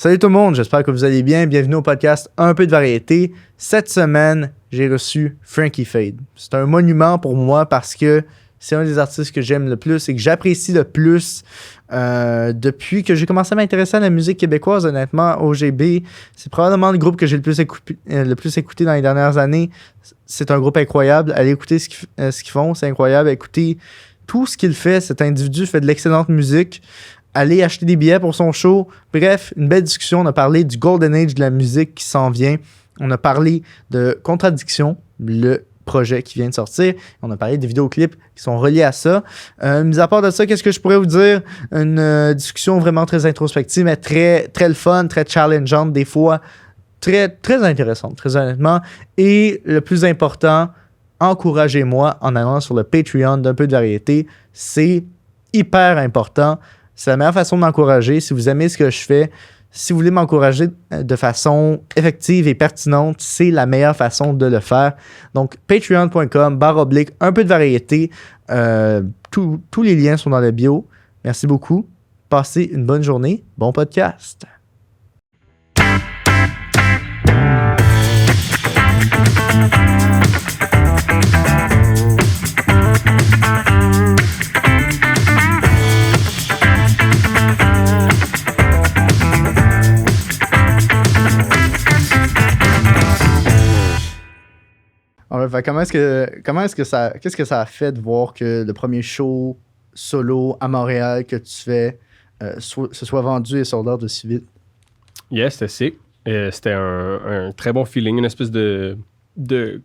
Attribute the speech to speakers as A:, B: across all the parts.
A: Salut tout le monde, j'espère que vous allez bien. Bienvenue au podcast Un peu de variété. Cette semaine, j'ai reçu Frankie Fade. C'est un monument pour moi parce que c'est un des artistes que j'aime le plus et que j'apprécie le plus depuis que j'ai commencé à m'intéresser à la musique québécoise. Honnêtement, OGB, c'est probablement le groupe que j'ai le plus écouté dans les dernières années. C'est un groupe incroyable. Allez écouter ce qu'ils font, c'est incroyable. Écoutez tout ce qu'il fait. Cet individu fait de l'excellente musique. Allez acheter des billets pour son show. Bref, une belle discussion. On a parlé du Golden Age de la musique qui s'en vient. On a parlé de Contradiction, le projet qui vient de sortir. On a parlé des vidéoclips qui sont reliés à ça. Mis à part de ça, qu'est-ce que je pourrais vous dire? Une discussion vraiment très introspective, mais très, très le fun, très challengeante, des fois très, très intéressante, très honnêtement. Et le plus important, encouragez-moi en allant sur le Patreon d'Un peu de variété. C'est hyper important. C'est la meilleure façon de m'encourager. Si vous aimez ce que je fais, si vous voulez m'encourager de façon effective et pertinente, c'est la meilleure façon de le faire. Donc, patreon.com/un peu de variété. Tous les liens sont dans la bio. Merci beaucoup. Passez une bonne journée. Bon podcast. Fait, qu'est-ce que ça a fait de voir que le premier show solo à Montréal que tu fais se soit vendu et sold out aussi vite?
B: Yeah, c'était sick. C'était un très bon feeling, une espèce de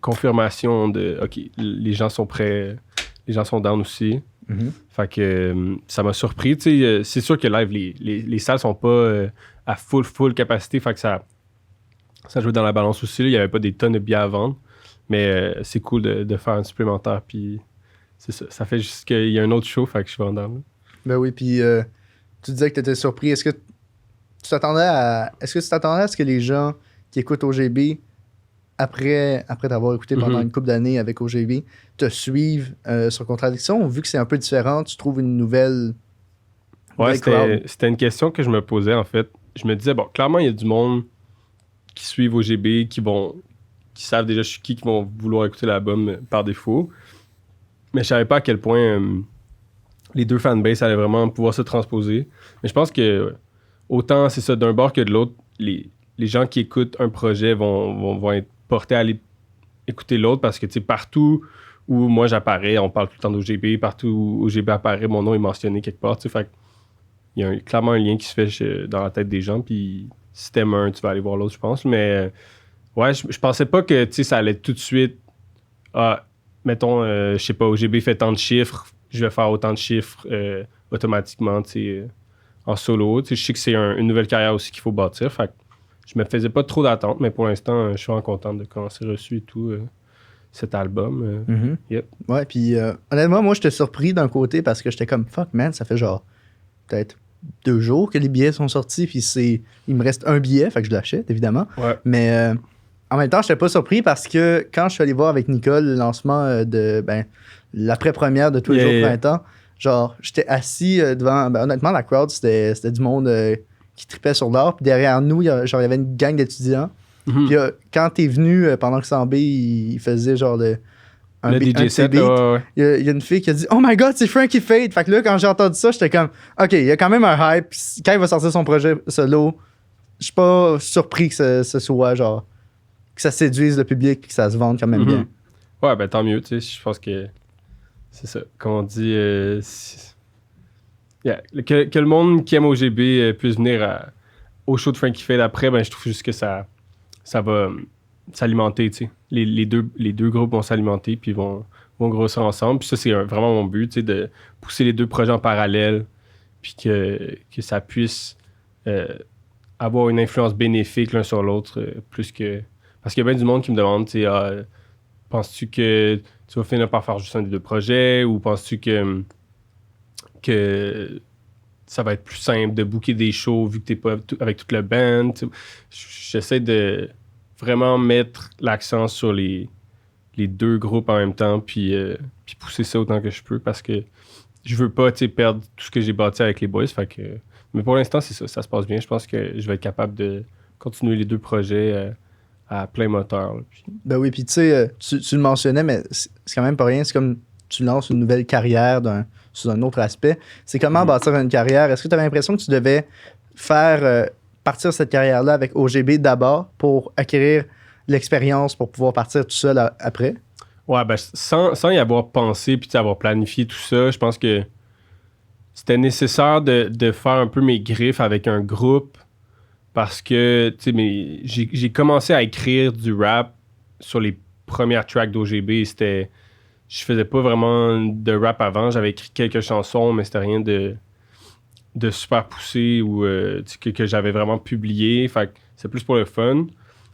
B: confirmation de OK, les gens sont prêts, les gens sont down aussi.
A: Mm-hmm.
B: Fait que ça m'a surpris. C'est sûr que live, les salles sont pas à full capacité. Fait que ça joue dans la balance aussi. Il n'y avait pas des tonnes de billets à vendre. Mais c'est cool de faire un supplémentaire. Puis c'est ça. Ça fait juste qu'il y a un autre show. Fait que je suis vendable.
A: Ben oui, puis tu disais que tu étais surpris. Est-ce que tu t'attendais à ce que les gens qui écoutent OGB, après t'avoir écouté pendant une couple d'années avec OGB, te suivent sur Contradiction? Vu que c'est un peu différent, tu trouves une nouvelle.
B: Ouais, c'était une question que je me posais en fait. Je me disais, bon, clairement, il y a du monde qui suivent OGB, qui savent déjà je suis qui vont vouloir écouter l'album par défaut. Mais je savais pas à quel point les deux fanbases allaient vraiment pouvoir se transposer. Mais je pense que autant c'est ça d'un bord que de l'autre, les gens qui écoutent un projet vont être portés à aller écouter l'autre parce que tu sais, partout où moi j'apparais, on parle tout le temps d'OGB, partout où OGB apparaît, mon nom est mentionné quelque part. Fait il y a clairement un lien qui se fait dans la tête des gens. Puis si t'aimes un, tu vas aller voir l'autre, je pense. Mais ouais, je pensais pas que ça allait tout de suite. Mettons, je sais pas, OGB fait tant de chiffres, je vais faire autant de chiffres automatiquement en solo. Je sais que c'est une nouvelle carrière aussi qu'il faut bâtir. Fait que je me faisais pas trop d'attente, mais pour l'instant, je suis vraiment content de comment c'est reçu et tout cet album. Yep.
A: Ouais, puis honnêtement, moi, j'étais surpris d'un côté parce que j'étais comme fuck, man, ça fait genre peut-être 2 jours que les billets sont sortis, puis il me reste un billet, fait que je l'achète, évidemment.
B: Ouais.
A: Mais en même temps, j'étais pas surpris parce que quand je suis allé voir avec Nicole le lancement de l'après-première de Tous les jours de printemps, genre, j'étais assis devant. Honnêtement, la crowd, c'était du monde qui tripait sur l'art. Puis derrière nous, il y avait une gang d'étudiants.
B: Mm-hmm.
A: Puis quand t'es venu, pendant que Sambé, il faisait genre le
B: DJ set,
A: beat,
B: ouais.
A: Il y a une fille qui a dit Oh my god, c'est Frankie Fade. Fait que là, quand j'ai entendu ça, j'étais comme OK, il y a quand même un hype. Quand il va sortir son projet solo, je suis pas surpris que ce soit genre. Que ça séduise le public et que ça se vende quand même bien.
B: Ouais, ben tant mieux, tu sais. Je pense que c'est ça. Comme on dit, que le monde qui aime OGB puisse venir au show de Frankie Fade après, ben je trouve juste que ça va s'alimenter, tu sais. Les deux groupes vont s'alimenter puis vont grossir ensemble. Puis ça, c'est vraiment mon but, tu sais, de pousser les deux projets en parallèle puis que ça puisse avoir une influence bénéfique l'un sur l'autre plus que... Parce qu'il y a bien du monde qui me demande, tu sais, penses-tu que tu vas finir par faire juste un des deux projets ou penses-tu que ça va être plus simple de booker des shows vu que t'es pas avec toute le band? J'essaie de vraiment mettre l'accent sur les deux groupes en même temps puis pousser ça autant que je peux parce que je veux pas perdre tout ce que j'ai bâti avec les boys. Fait que Mais pour l'instant, c'est ça. Ça se passe bien. Je pense que je vais être capable de continuer les 2 projets à plein moteur. Là, puis...
A: Ben oui, puis tu sais, tu le mentionnais, mais c'est quand même pas rien. C'est comme tu lances une nouvelle carrière sous un autre aspect. C'est comment bâtir une carrière? Est-ce que tu avais l'impression que tu devais faire partir cette carrière-là avec OGB d'abord pour acquérir l'expérience pour pouvoir partir tout seul après?
B: Ouais, ben sans y avoir pensé puis avoir planifié tout ça, je pense que c'était nécessaire de faire un peu mes griffes avec un groupe parce que, tu sais, j'ai commencé à écrire du rap sur les premières tracks d'OGB. Je faisais pas vraiment de rap avant. J'avais écrit quelques chansons, mais c'était rien de super poussé ou que j'avais vraiment publié. Fait que c'est plus pour le fun.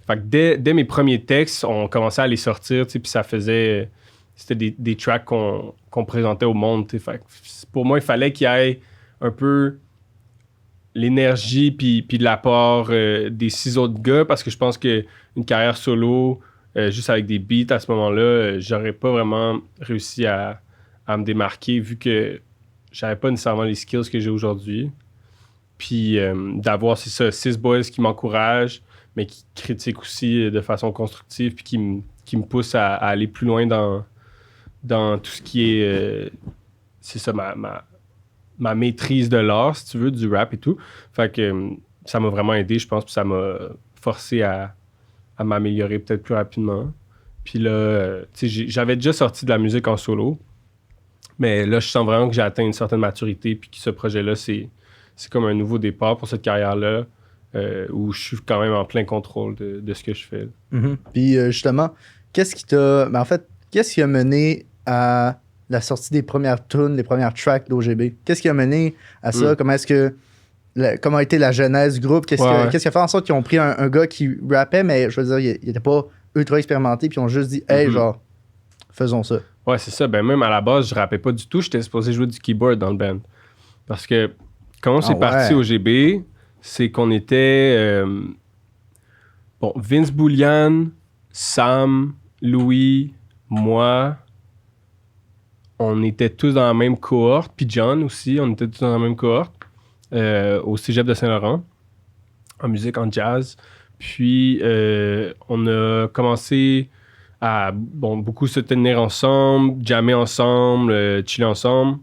B: Fait que dès mes premiers textes, on commençait à les sortir, puis ça faisait... C'était des tracks qu'on présentait au monde, fait que pour moi, il fallait qu'il y ait un peu l'énergie puis de l'apport des 6 autres gars, parce que je pense qu'une carrière solo, juste avec des beats à ce moment-là, j'aurais pas vraiment réussi à me démarquer, vu que j'avais pas nécessairement les skills que j'ai aujourd'hui. Puis d'avoir, c'est ça, 6 boys qui m'encouragent, mais qui critiquent aussi de façon constructive, puis qui me poussent à aller plus loin dans tout ce qui est... c'est ça, ma maîtrise de l'art, si tu veux, du rap et tout. Fait que ça m'a vraiment aidé, je pense, puis ça m'a forcé à m'améliorer peut-être plus rapidement. Puis là, tu sais, j'avais déjà sorti de la musique en solo, mais là, je sens vraiment que j'ai atteint une certaine maturité, puis que ce projet-là, c'est comme un nouveau départ pour cette carrière-là, où je suis quand même en plein contrôle de ce que je fais.
A: Mm-hmm. Puis justement, qu'est-ce qui a mené à la sortie des premières tunes, les premières tracks d'OGB? Qu'est-ce qui a mené à ça? Comment a été la genèse du groupe? Qu'est-ce qui a fait en sorte qu'ils ont pris un gars qui rappait, mais je veux dire, il était pas ultra expérimenté, puis ils ont juste dit, hey, genre, faisons ça.
B: Ouais, c'est ça. Ben, même à la base, je rappais pas du tout. J'étais supposé jouer du keyboard dans le band. Parce que quand c'est parti OGB, c'est qu'on était... Vince Boulian, Sam, Louis, moi... On était tous dans la même cohorte, puis John aussi, on était tous dans la même cohorte, au Cégep de Saint-Laurent, en musique, en jazz. Puis, on a commencé à beaucoup se tenir ensemble, jammer ensemble, chiller ensemble.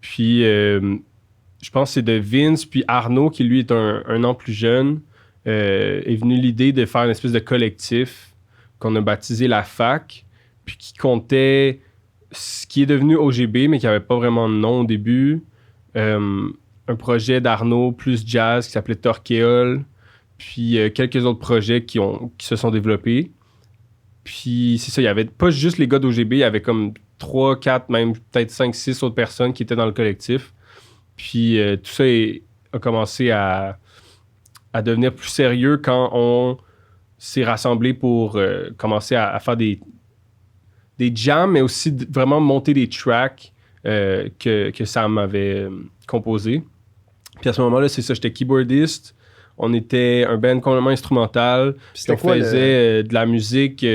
B: Puis, je pense que c'est de Vince, puis Arnaud, qui lui est un an plus jeune, est venu l'idée de faire une espèce de collectif qu'on a baptisé La Fac, puis qui comptait... ce qui est devenu OGB, mais qui n'avait pas vraiment de nom au début. Un projet d'Arnaud plus jazz qui s'appelait Torquéole. Puis quelques autres projets qui se sont développés. Puis c'est ça, il n'y avait pas juste les gars d'OGB, il y avait comme 3, 4, même peut-être 5, 6 autres personnes qui étaient dans le collectif. Puis tout ça a commencé à devenir plus sérieux quand on s'est rassemblés pour commencer à faire des jams, mais aussi vraiment monter des tracks que Sam avait composés. Puis à ce moment-là, c'est ça, j'étais keyboardiste. On était un band complètement instrumental. Puis on faisait de la musique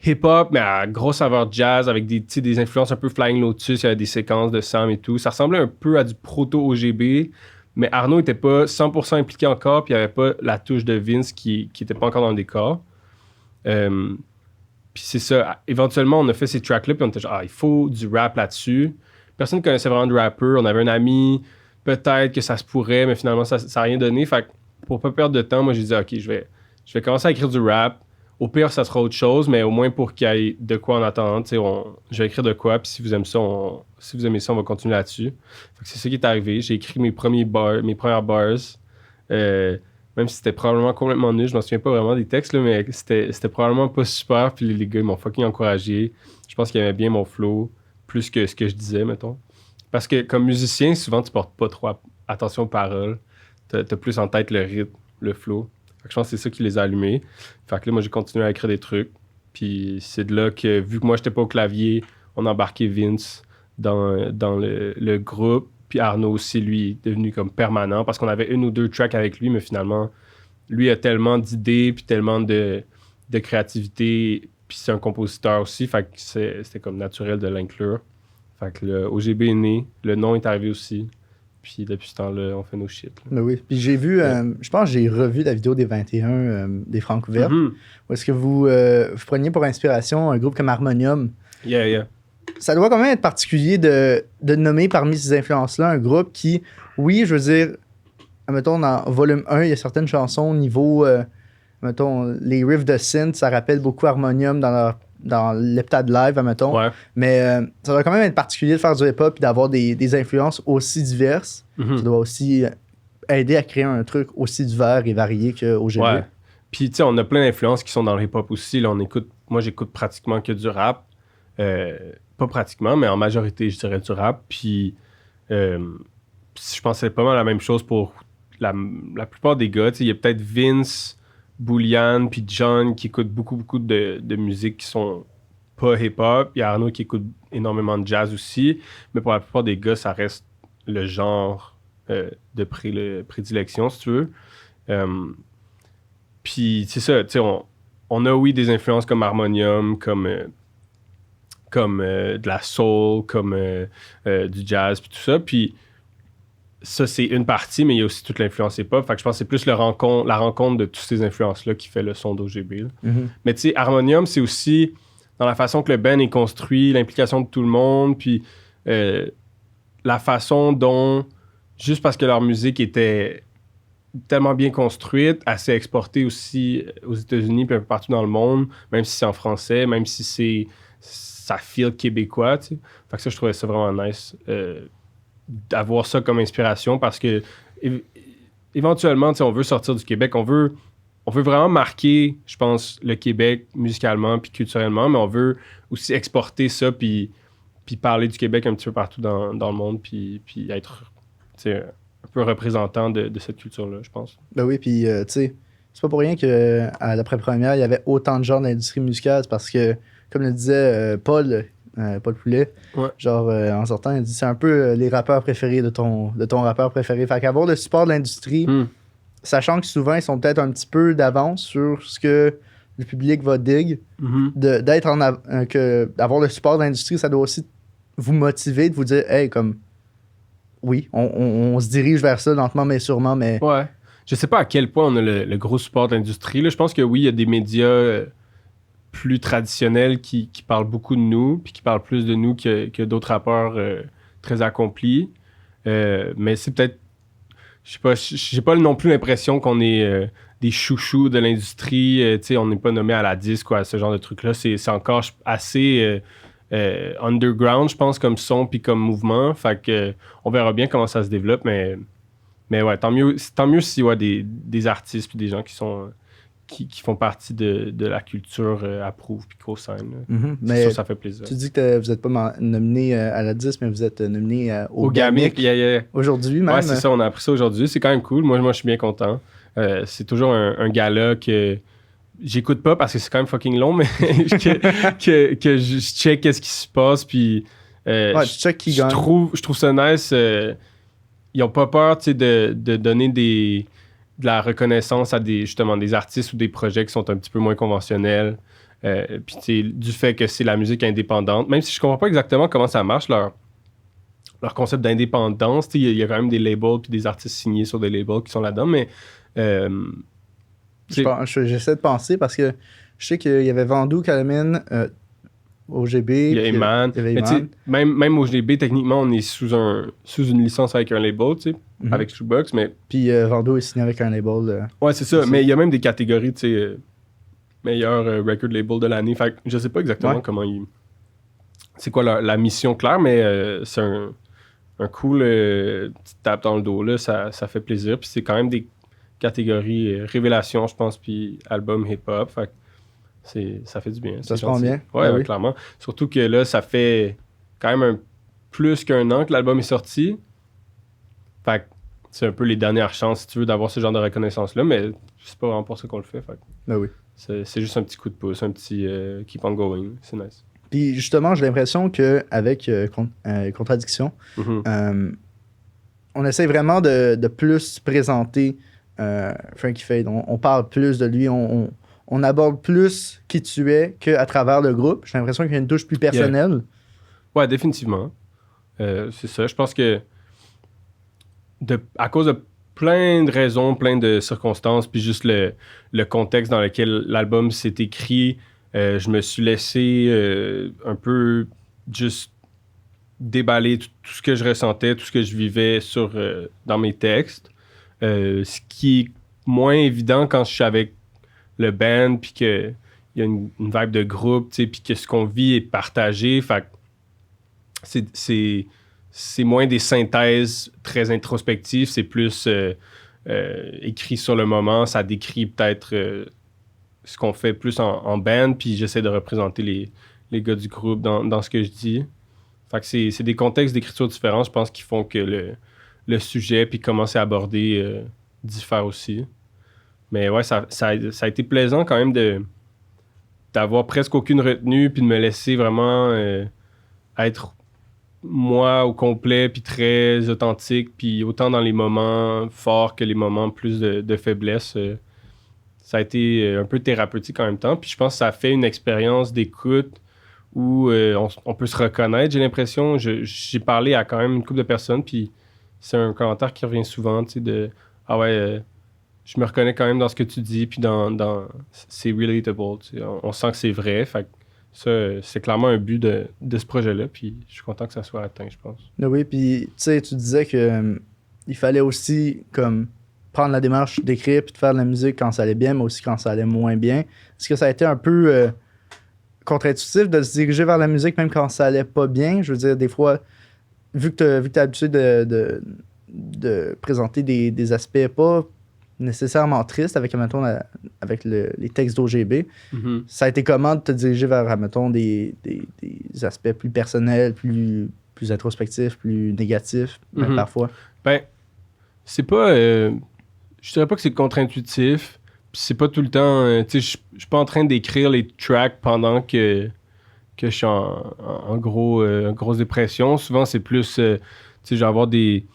B: hip-hop, mais à grosse saveur jazz, avec des influences un peu Flying Lotus. Il y avait des séquences de Sam et tout. Ça ressemblait un peu à du proto-OGB, mais Arnaud n'était pas 100% impliqué encore, puis il n'y avait pas la touche de Vince qui n'était pas encore dans le décor. Puis c'est ça, éventuellement, on a fait ces tracks-là, puis on était genre, il faut du rap là-dessus. Personne ne connaissait vraiment de rapper. On avait un ami, peut-être que ça se pourrait, mais finalement, ça n'a rien donné. Fait que pour pas perdre de temps, moi, j'ai dit, OK, je vais commencer à écrire du rap. Au pire, ça sera autre chose, mais au moins pour qu'il y ait de quoi en attendant, je vais écrire de quoi, puis si vous aimez ça, on va continuer là-dessus. Fait que c'est ça qui est arrivé. J'ai écrit mes premières bars. Même si c'était probablement complètement nul, je m'en souviens pas vraiment des textes, là, mais c'était probablement pas super. Puis les gars, ils m'ont fucking encouragé. Je pense qu'ils aimaient bien mon flow, plus que ce que je disais, mettons. Parce que comme musicien, souvent, tu portes pas trop attention aux paroles. T'as plus en tête le rythme, le flow. Fait que je pense que c'est ça qui les a allumés. Fait que là, moi, j'ai continué à écrire des trucs. Puis c'est de là que, vu que moi, j'étais pas au clavier, on a embarqué Vince dans le groupe. Puis Arnaud aussi, lui, est devenu comme permanent parce qu'on avait 1 ou 2 tracks avec lui, mais finalement, lui a tellement d'idées puis tellement de créativité, puis c'est un compositeur aussi, fait que c'était comme naturel de l'inclure. Fait que le OGB est né, le nom est arrivé aussi, Puis depuis ce temps-là, on fait nos shit. Là.
A: Ben oui. Puis j'ai vu, je pense que j'ai revu la vidéo des 21 des Francouvertes. Où est-ce que vous preniez pour inspiration un groupe comme Harmonium.
B: Yeah.
A: Ça doit quand même être particulier de nommer parmi ces influences-là un groupe qui, oui, je veux dire, mettons, dans volume 1, il y a certaines chansons au niveau, mettons, les riffs de synth, ça rappelle beaucoup Harmonium dans l'heptade live, mettons.
B: Ouais.
A: Mais ça doit quand même être particulier de faire du hip-hop et d'avoir des influences aussi diverses. Ça doit aussi aider à créer un truc aussi divers et varié qu'au GB.
B: Ouais. Puis, tu sais, on a plein d'influences qui sont dans le hip-hop aussi. Là, moi, j'écoute pratiquement que du rap. Pas pratiquement, mais en majorité, je dirais du rap. Puis, je pense que c'est pas mal la même chose pour la plupart des gars. Il y a peut-être Vince, Boulian, puis John qui écoutent beaucoup de musique qui sont pas hip-hop. Il y a Arnaud qui écoute énormément de jazz aussi. Mais pour la plupart des gars, ça reste le genre de prédilection, si tu veux. Puis, c'est ça, tu sais, on a, oui, des influences comme Harmonium, comme de la soul, comme du jazz, puis tout ça. Puis ça, c'est une partie, mais il y a aussi toute l'influence hip-hop. Fait que je pense que c'est plus la rencontre de toutes ces influences-là qui fait le son d'OGB. Mais tu sais, Harmonium, c'est aussi dans la façon que le band est construit, l'implication de tout le monde, puis la façon dont, juste parce que leur musique était tellement bien construite, assez exportée aussi aux États-Unis puis un peu partout dans le monde, même si c'est en français, même si ça feel québécois, tu sais. Fait que ça, je trouvais ça vraiment nice d'avoir ça comme inspiration parce que éventuellement, tu sais, on veut sortir du Québec, on veut vraiment marquer, je pense, le Québec musicalement puis culturellement, mais on veut aussi exporter ça puis parler du Québec un petit peu partout dans le monde puis être, tu sais, un peu représentant de cette culture-là, je pense.
A: Ben oui, puis tu sais, c'est pas pour rien qu'à l'après-première, il y avait autant de genres d'industrie musicale, c'est parce que, comme le disait Paul Poulet, genre en sortant, il dit c'est un peu les rappeurs préférés de ton rappeur préféré. Fait qu'avoir le support de l'industrie, sachant que souvent ils sont peut-être un petit peu d'avance sur ce que le public va dig, d'avoir le support de l'industrie, ça doit aussi vous motiver, de vous dire hey, comme oui, on se dirige vers ça lentement mais sûrement, mais...
B: Ouais. Je sais pas à quel point on a le gros support de l'industrie. Là, je pense que oui, il y a des médias plus traditionnels qui parlent beaucoup de nous, puis qui parlent plus de nous que d'autres rappeurs très accomplis. Mais c'est peut-être... Je sais pas, j'ai pas non plus l'impression qu'on est des chouchous de l'industrie. Tu sais, on n'est pas nommé à la disque ou à ce genre de truc-là. C'est encore assez... underground, je pense, comme son puis comme mouvement. Fait que on verra bien comment ça se développe, mais ouais, tant mieux s'il y a des artistes puis des gens qui sont qui font partie de la culture approuve puis co-sign.
A: Mais
B: sûr, ça fait plaisir.
A: Tu dis que vous n'êtes pas nominé à la 10, mais vous êtes nominé au
B: GAMIC.
A: Aujourd'hui même.
B: Ouais, c'est ça, on a appris ça aujourd'hui. C'est quand même cool. Moi, je suis bien content. C'est toujours un gala que j'écoute pas parce que c'est quand même fucking long, mais que je check qu'est-ce qui se passe, puis
A: tu check qui gagne.
B: Je trouve ça nice. Ils ont pas peur, tu sais, de donner de la reconnaissance à justement des artistes ou des projets qui sont un petit peu moins conventionnels. Puis tu sais, du fait que c'est la musique indépendante, même si je comprends pas exactement comment ça marche, leur concept d'indépendance. Tu sais, il y a quand même des labels puis des artistes signés sur des labels qui sont là-dedans, mais...
A: J'essaie de penser parce que je sais qu'il y avait Vandou, Calamine, OGB.
B: Il y a Eman. Même OGB, techniquement, on est sous une licence avec un label, tu sais, avec Shoebox, mais...
A: Puis Vandou est signé avec un label.
B: Ouais, c'est ça. Mais il y a même des catégories, tu sais, meilleur record label de l'année. Fait que je sais pas exactement comment ils... C'est quoi la mission claire, mais c'est un cool petite tape dans le dos, là. Ça fait plaisir. Puis c'est quand même des catégories révélation, je pense, puis album hip-hop. Fait que ça fait du bien.
A: Ça se prend bien.
B: Ouais, clairement. Surtout que là, ça fait quand même plus qu'un an que l'album est sorti. Fait que c'est un peu les dernières chances, si tu veux, d'avoir ce genre de reconnaissance-là, mais c'est pas vraiment pour ça qu'on le fait. Fait que
A: ben oui.
B: C'est juste un petit coup de pouce, un petit keep on going. C'est nice.
A: Puis justement, j'ai l'impression qu'avec Contradiction, on essaie vraiment de plus présenter Frankie Fade. On parle plus de lui, on aborde plus qui tu es qu'à travers le groupe. J'ai l'impression qu'il y a une touche plus personnelle.
B: Ouais, définitivement. C'est ça. Je pense que à cause de plein de raisons, plein de circonstances, puis juste le contexte dans lequel l'album s'est écrit, je me suis laissé un peu juste déballer tout ce que je ressentais, tout ce que je vivais dans mes textes. Ce qui est moins évident quand je suis avec le band, puis qu'il y a une vibe de groupe, puis que ce qu'on vit est partagé. Fait que c'est moins des synthèses très introspectives, c'est plus écrit sur le moment. Ça décrit peut-être ce qu'on fait plus en band, puis j'essaie de représenter les gars du groupe dans ce que je dis. Fait que c'est des contextes d'écriture différents, je pense, qui font que le sujet puis comment c'est abordé diffère aussi. Mais ouais, ça a été plaisant quand même d'avoir presque aucune retenue puis de me laisser vraiment être moi au complet puis très authentique, puis autant dans les moments forts que les moments plus de faiblesse. Ça a été un peu thérapeutique en même temps. Puis je pense que ça a fait une expérience d'écoute où on peut se reconnaître, j'ai l'impression. J'ai parlé à quand même une couple de personnes, puis c'est un commentaire qui revient souvent, tu sais, de « Ah ouais, je me reconnais quand même dans ce que tu dis, puis c'est relatable, tu sais, on sent que c'est vrai. » Fait que ça, c'est clairement un but de ce projet-là, puis je suis content que ça soit atteint, je pense.
A: Oui, puis tu sais, tu disais que il fallait aussi comme prendre la démarche d'écrire puis de faire de la musique quand ça allait bien, mais aussi quand ça allait moins bien. Est-ce que ça a été un peu contre-intuitif de se diriger vers la musique même quand ça allait pas bien? Je veux dire, des fois, vu que t'as l'habitude de présenter des aspects pas nécessairement tristes avec, mettons, avec les textes d'OGB, ça a été comment de te diriger vers, mettons, des aspects plus personnels, plus introspectifs, plus négatifs, même parfois?
B: Ben, c'est pas... je dirais pas que c'est contre-intuitif. Puis c'est pas tout le temps... tu sais, je suis pas en train d'écrire les tracks pendant que je suis en grosse dépression. Souvent, c'est plus... tu sais, je vais avoir des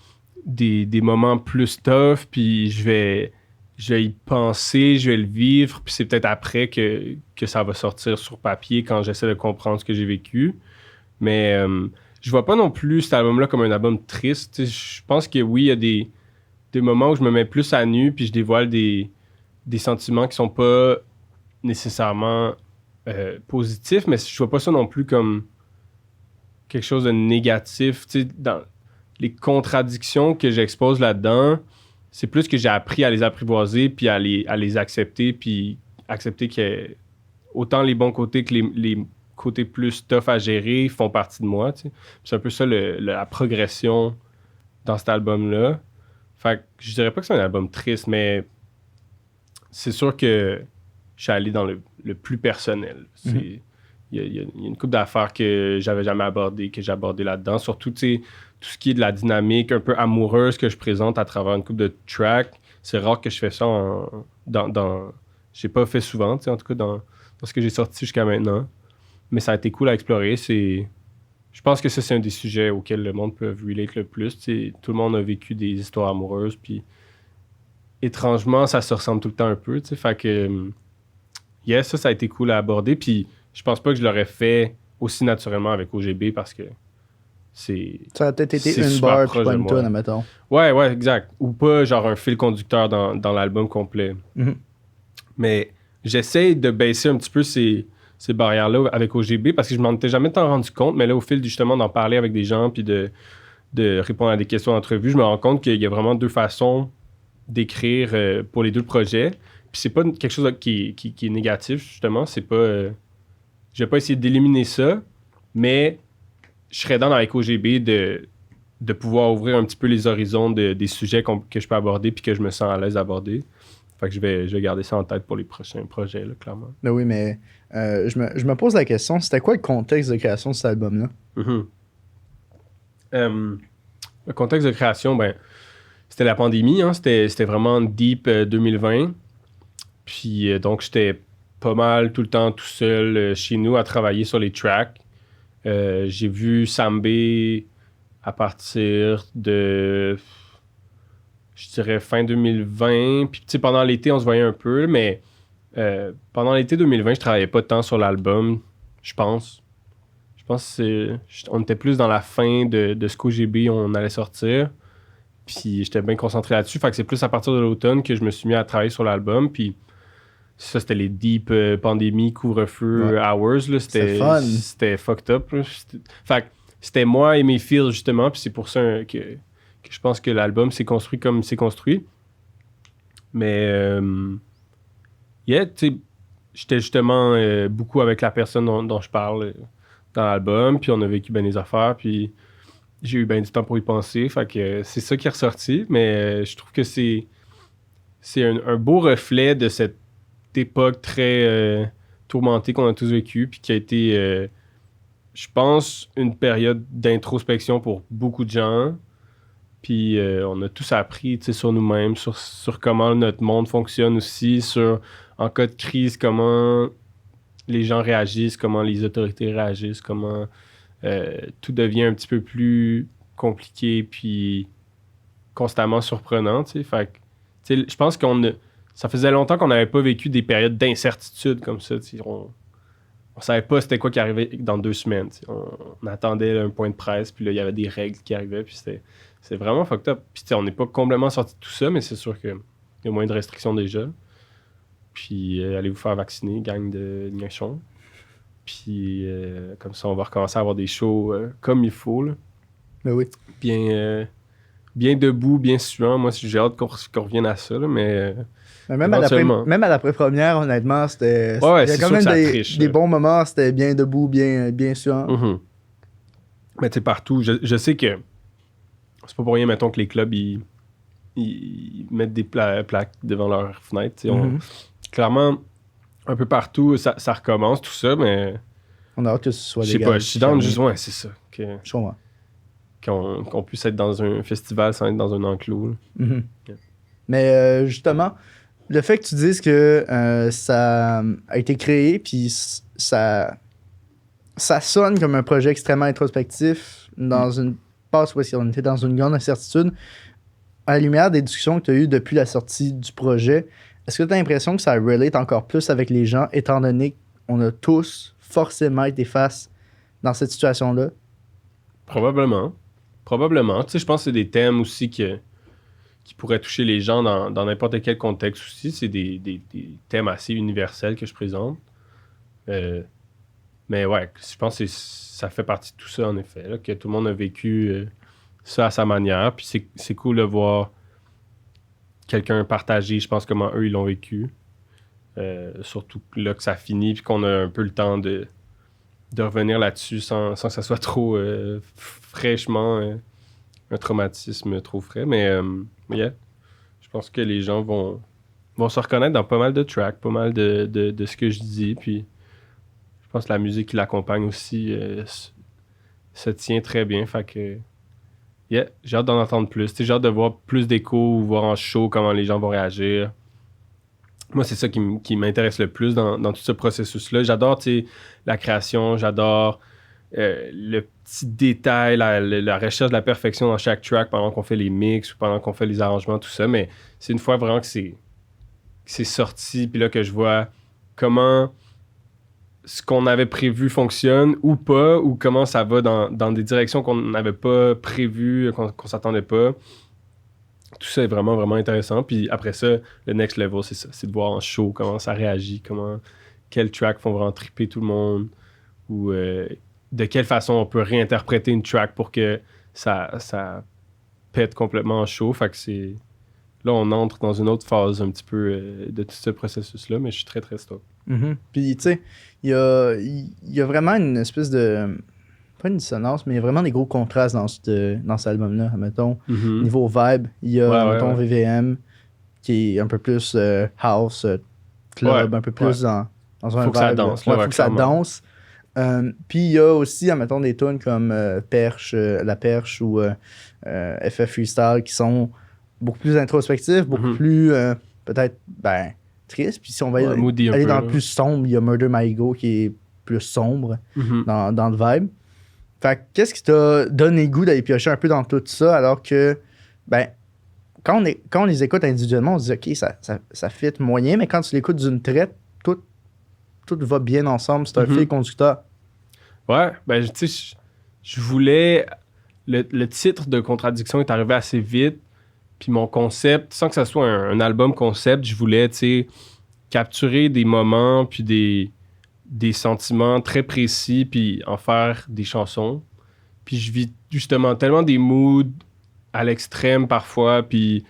B: moments plus tough, puis je vais y penser, je vais le vivre, puis c'est peut-être après que ça va sortir sur papier quand j'essaie de comprendre ce que j'ai vécu. Mais je vois pas non plus cet album-là comme un album triste. Tu sais, je pense que oui, il y a des moments où je me mets plus à nu, puis je dévoile des sentiments qui sont pas nécessairement positifs, mais je vois pas ça non plus comme quelque chose de négatif. Tu sais, dans les contradictions que j'expose là-dedans, c'est plus que j'ai appris à les apprivoiser, puis à les accepter, puis accepter que autant les bons côtés que les côtés plus tough à gérer font partie de moi. Tu sais. C'est un peu ça la progression dans cet album-là. Fait que je dirais pas que c'est un album triste, mais c'est sûr que je suis allé dans le plus personnel. Il y a une couple d'affaires que j'avais jamais abordées, que j'ai abordées là-dedans. Surtout, tu sais, tout ce qui est de la dynamique un peu amoureuse que je présente à travers une couple de tracks. C'est rare que je fais ça j'ai pas fait souvent, tu sais, en tout cas dans ce que j'ai sorti jusqu'à maintenant. Mais ça a été cool à explorer. Je pense que ça, c'est un des sujets auxquels le monde peut relate le plus. Tu sais, tout le monde a vécu des histoires amoureuses, puis étrangement, ça se ressemble tout le temps un peu. Tu sais, fait que, ça a été cool à aborder. Puis je pense pas que je l'aurais fait aussi naturellement avec OGB parce que
A: ça a peut-être été une barre puis pas une tonne, admettons.
B: Ouais, exact. Ou pas genre un fil conducteur dans l'album complet. Mais j'essaie de baisser un petit peu ces barrières-là avec OGB parce que je m'en étais jamais tant rendu compte, mais là, au fil justement d'en parler avec des gens puis de répondre à des questions d'entrevue, je me rends compte qu'il y a vraiment deux façons d'écrire pour les deux projets. Puis c'est pas quelque chose qui est négatif, justement. C'est pas... je vais pas essayer d'éliminer ça, mais je serais dans avec OGB de pouvoir ouvrir un petit peu les horizons des sujets que je peux aborder puis que je me sens à l'aise d'aborder. Fait que je vais garder ça en tête pour les prochains projets, là, clairement.
A: Ben oui, mais je me pose la question, c'était quoi le contexte de création de cet album-là?
B: Le contexte de création, ben, c'était la pandémie, hein, c'était vraiment deep 2020. Puis donc, j'étais pas mal tout le temps tout seul chez nous à travailler sur les tracks. J'ai vu Sambé à partir de... je dirais fin 2020. Puis, tu sais, pendant l'été, on se voyait un peu, mais pendant l'été 2020, je travaillais pas tant sur l'album, je pense. Je pense qu'on était plus dans la fin de ce qu'OGB on allait sortir. Puis j'étais bien concentré là-dessus. Fait que c'est plus à partir de l'automne que je me suis mis à travailler sur l'album. Puis ça, c'était les deep pandémie, couvre-feu, hours. Là. C'était fucked up. Là. Fait que c'était moi et mes feels, justement. Puis c'est pour ça que je pense que l'album s'est construit comme c'est construit. Mais, tu sais, j'étais justement beaucoup avec la personne dont je parle dans l'album. Puis on a vécu bien des affaires. Puis j'ai eu bien du temps pour y penser. Fait que c'est ça qui est ressorti. Mais je trouve que c'est un beau reflet de cette époque très tourmentée qu'on a tous vécu. Puis qui a été, je pense, une période d'introspection pour beaucoup de gens. Puis on a tous appris sur nous-mêmes, sur comment notre monde fonctionne aussi, sur, en cas de crise, comment les gens réagissent, comment les autorités réagissent, comment tout devient un petit peu plus compliqué puis constamment surprenant. Fait que, je pense ça faisait longtemps qu'on n'avait pas vécu des périodes d'incertitude comme ça. On savait pas c'était quoi qui arrivait dans 2 semaines. On attendait un point de presse, puis là, il y avait des règles qui arrivaient, puis c'est vraiment fucked up. Puis on n'est pas complètement sorti de tout ça, mais c'est sûr qu'il y a moins de restrictions déjà. Puis allez vous faire vacciner, gang de niachons. Puis comme ça, on va recommencer à avoir des shows comme il faut. Là.
A: Mais oui.
B: Bien debout, bien suant. Moi, j'ai hâte qu'on revienne à ça, là, mais
A: même à l'après-première, honnêtement, c'était...
B: Ouais,
A: il y a quand même des bons moments, c'était bien debout, bien suant.
B: Mm-hmm. Mais tu sais, partout, je sais que c'est pas pour rien, mettons, que les clubs, ils mettent des plaques devant leurs fenêtres. Clairement, un peu partout, ça recommence, tout ça, mais...
A: On a hâte que ce soit
B: légal. Je sais pas, je suis dans juste... Ouais, c'est ça.
A: Je comprends.
B: Qu'on puisse être dans un festival sans être dans un enclos.
A: Mm-hmm. Yeah. Mais justement, le fait que tu dises que ça a été créé, puis ça sonne comme un projet extrêmement introspectif dans une passe où on était dans une grande incertitude. À la lumière des discussions que tu as eues depuis la sortie du projet, est-ce que tu as l'impression que ça relate encore plus avec les gens, étant donné qu'on a tous forcément été face dans cette situation-là?
B: Probablement. Tu sais, je pense que c'est des thèmes aussi qui pourraient toucher les gens dans n'importe quel contexte aussi. C'est des thèmes assez universels que je présente. Mais ouais, je pense que ça fait partie de tout ça, en effet, là, que tout le monde a vécu ça à sa manière. Puis c'est cool de voir quelqu'un partager, je pense, comment eux, ils l'ont vécu. Surtout là que ça finit, puis qu'on a un peu le temps de revenir là-dessus sans que ça soit trop fraîchement un traumatisme trop frais. Mais yeah, je pense que les gens vont se reconnaître dans pas mal de tracks, pas mal de ce que je dis. Puis je pense que la musique qui l'accompagne aussi se tient très bien. Fait que yeah, j'ai hâte d'en entendre plus. J'ai hâte de voir plus d'échos ou voir en show comment les gens vont réagir. Moi, c'est ça qui m'intéresse le plus dans tout ce processus-là. J'adore la création, j'adore le petit détail, la recherche de la perfection dans chaque track pendant qu'on fait les mix ou pendant qu'on fait les arrangements, tout ça. Mais c'est une fois vraiment que c'est sorti, puis là que je vois comment ce qu'on avait prévu fonctionne ou pas, ou comment ça va dans des directions qu'on n'avait pas prévues, qu'on s'attendait pas. Tout ça est vraiment, vraiment intéressant. Puis après ça, le next level, c'est ça. C'est de voir en show comment ça réagit, quels tracks font vraiment triper tout le monde, ou de quelle façon on peut réinterpréter une track pour que ça pète complètement en show. Fait que c'est... Là, on entre dans une autre phase un petit peu de tout ce processus-là, mais je suis très, très stoked.
A: Mm-hmm. Puis, tu sais, il y a vraiment une espèce de... Pas une dissonance, mais il y a vraiment des gros contrastes dans cet album-là. Mettons, niveau vibe, il y a, VVM, qui est un peu plus house, club, un peu plus dans un vibe.
B: Faut que ça danse.
A: Faut que ça danse. Puis il y a aussi, admettons, des tunes comme La Perche ou FF Freestyle qui sont beaucoup plus introspectifs, beaucoup plus, peut-être, tristes. Puis si on va aller dans le plus sombre, il y a Murder My Ego qui est plus sombre dans le vibe. Fait que qu'est-ce qui t'a donné le goût d'aller piocher un peu dans tout ça, alors que, quand on les écoute individuellement, on se dit, OK, ça fit moyen, mais quand tu l'écoutes d'une traite, tout va bien ensemble. C'est un fil conducteur.
B: Ouais, tu sais, je voulais... Le titre de Contradiction est arrivé assez vite. Puis mon concept, sans que ça soit un album concept, je voulais, tu sais, capturer des moments puis des sentiments très précis puis en faire des chansons. Puis je vis justement tellement des moods à l'extrême parfois puis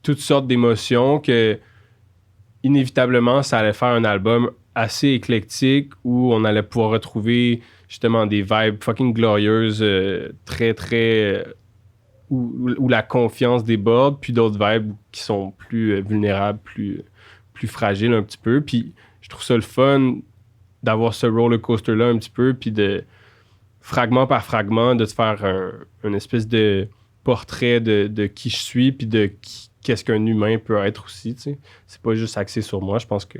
B: toutes sortes d'émotions que inévitablement ça allait faire un album assez éclectique où on allait pouvoir retrouver justement des vibes fucking glorieuses très très où la confiance déborde, puis d'autres vibes qui sont plus vulnérables, plus fragiles un petit peu. Puis je trouve ça le fun d'avoir ce roller coaster-là un petit peu, puis de fragment par fragment, de te faire un espèce de portrait de qui je suis, puis de qu'est-ce qu'un humain peut être aussi, tu sais. C'est pas juste axé sur moi. Je pense que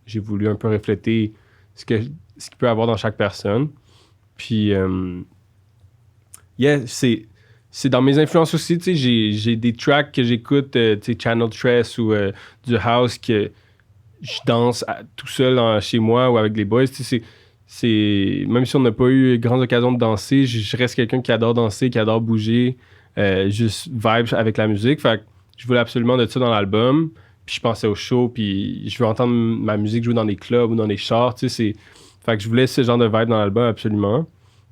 B: j'ai voulu un peu refléter ce qu'il peut y avoir dans chaque personne. Puis, c'est dans mes influences aussi, tu sais, j'ai des tracks que j'écoute, tu sais, Channel Tress ou du house que je danse tout seul chez moi ou avec les boys, tu sais, même si on n'a pas eu grande occasion de danser, je reste quelqu'un qui adore danser, qui adore bouger, juste vibe avec la musique, fait que je voulais absolument de ça dans l'album, puis je pensais au show, puis je veux entendre ma musique jouer dans des clubs ou dans des chars, tu sais, fait que je voulais ce genre de vibe dans l'album absolument,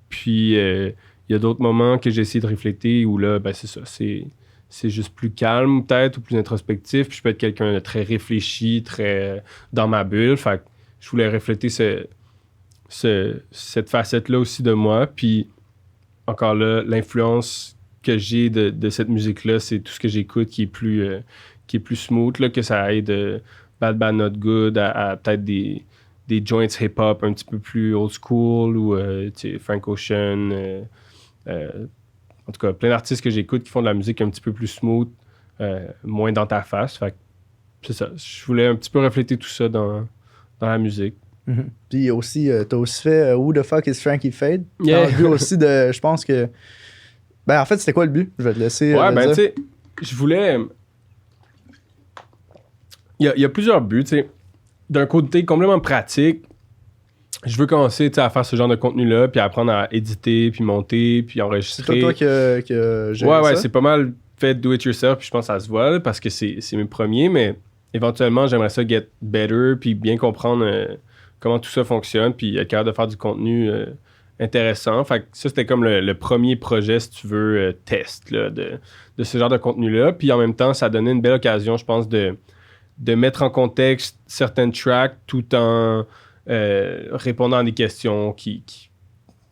B: puis il y a d'autres moments que j'ai essayé de refléter où là, ben c'est ça, c'est juste plus calme peut-être ou plus introspectif. Puis je peux être quelqu'un de très réfléchi, très dans ma bulle. Fait que je voulais refléter cette facette-là aussi de moi. Puis encore là, l'influence que j'ai de cette musique-là, c'est tout ce que j'écoute qui est plus smooth, là, que ça aille de Bad Bad Not Good à peut-être des joints hip-hop un petit peu plus old school ou Frank Ocean. En tout cas, plein d'artistes que j'écoute qui font de la musique un petit peu plus smooth, moins dans ta face. Fait que c'est ça. Je voulais un petit peu refléter tout ça dans la musique.
A: Mm-hmm. Puis aussi, t'as aussi fait Who the fuck is Frankie Fade?
B: Yeah.
A: Dans le but aussi de, je pense que... Ben en fait, c'était quoi le but? Je vais te laisser
B: tu sais, je voulais... Il y a plusieurs buts, tu sais. D'un côté complètement pratique, je veux commencer à faire ce genre de contenu-là, puis apprendre à éditer, puis monter, puis enregistrer.
A: C'est toi que j'ai
B: ouais, c'est pas mal fait do it yourself, puis je pense que ça se voit, là, parce que c'est mes premiers, mais éventuellement, j'aimerais ça get better, puis bien comprendre comment tout ça fonctionne, puis être capable de faire du contenu intéressant. Fait que ça, c'était comme le premier projet, si tu veux, test là, de ce genre de contenu-là. Puis en même temps, ça donnait une belle occasion, je pense, de mettre en contexte certaines tracks tout en répondant à des questions qui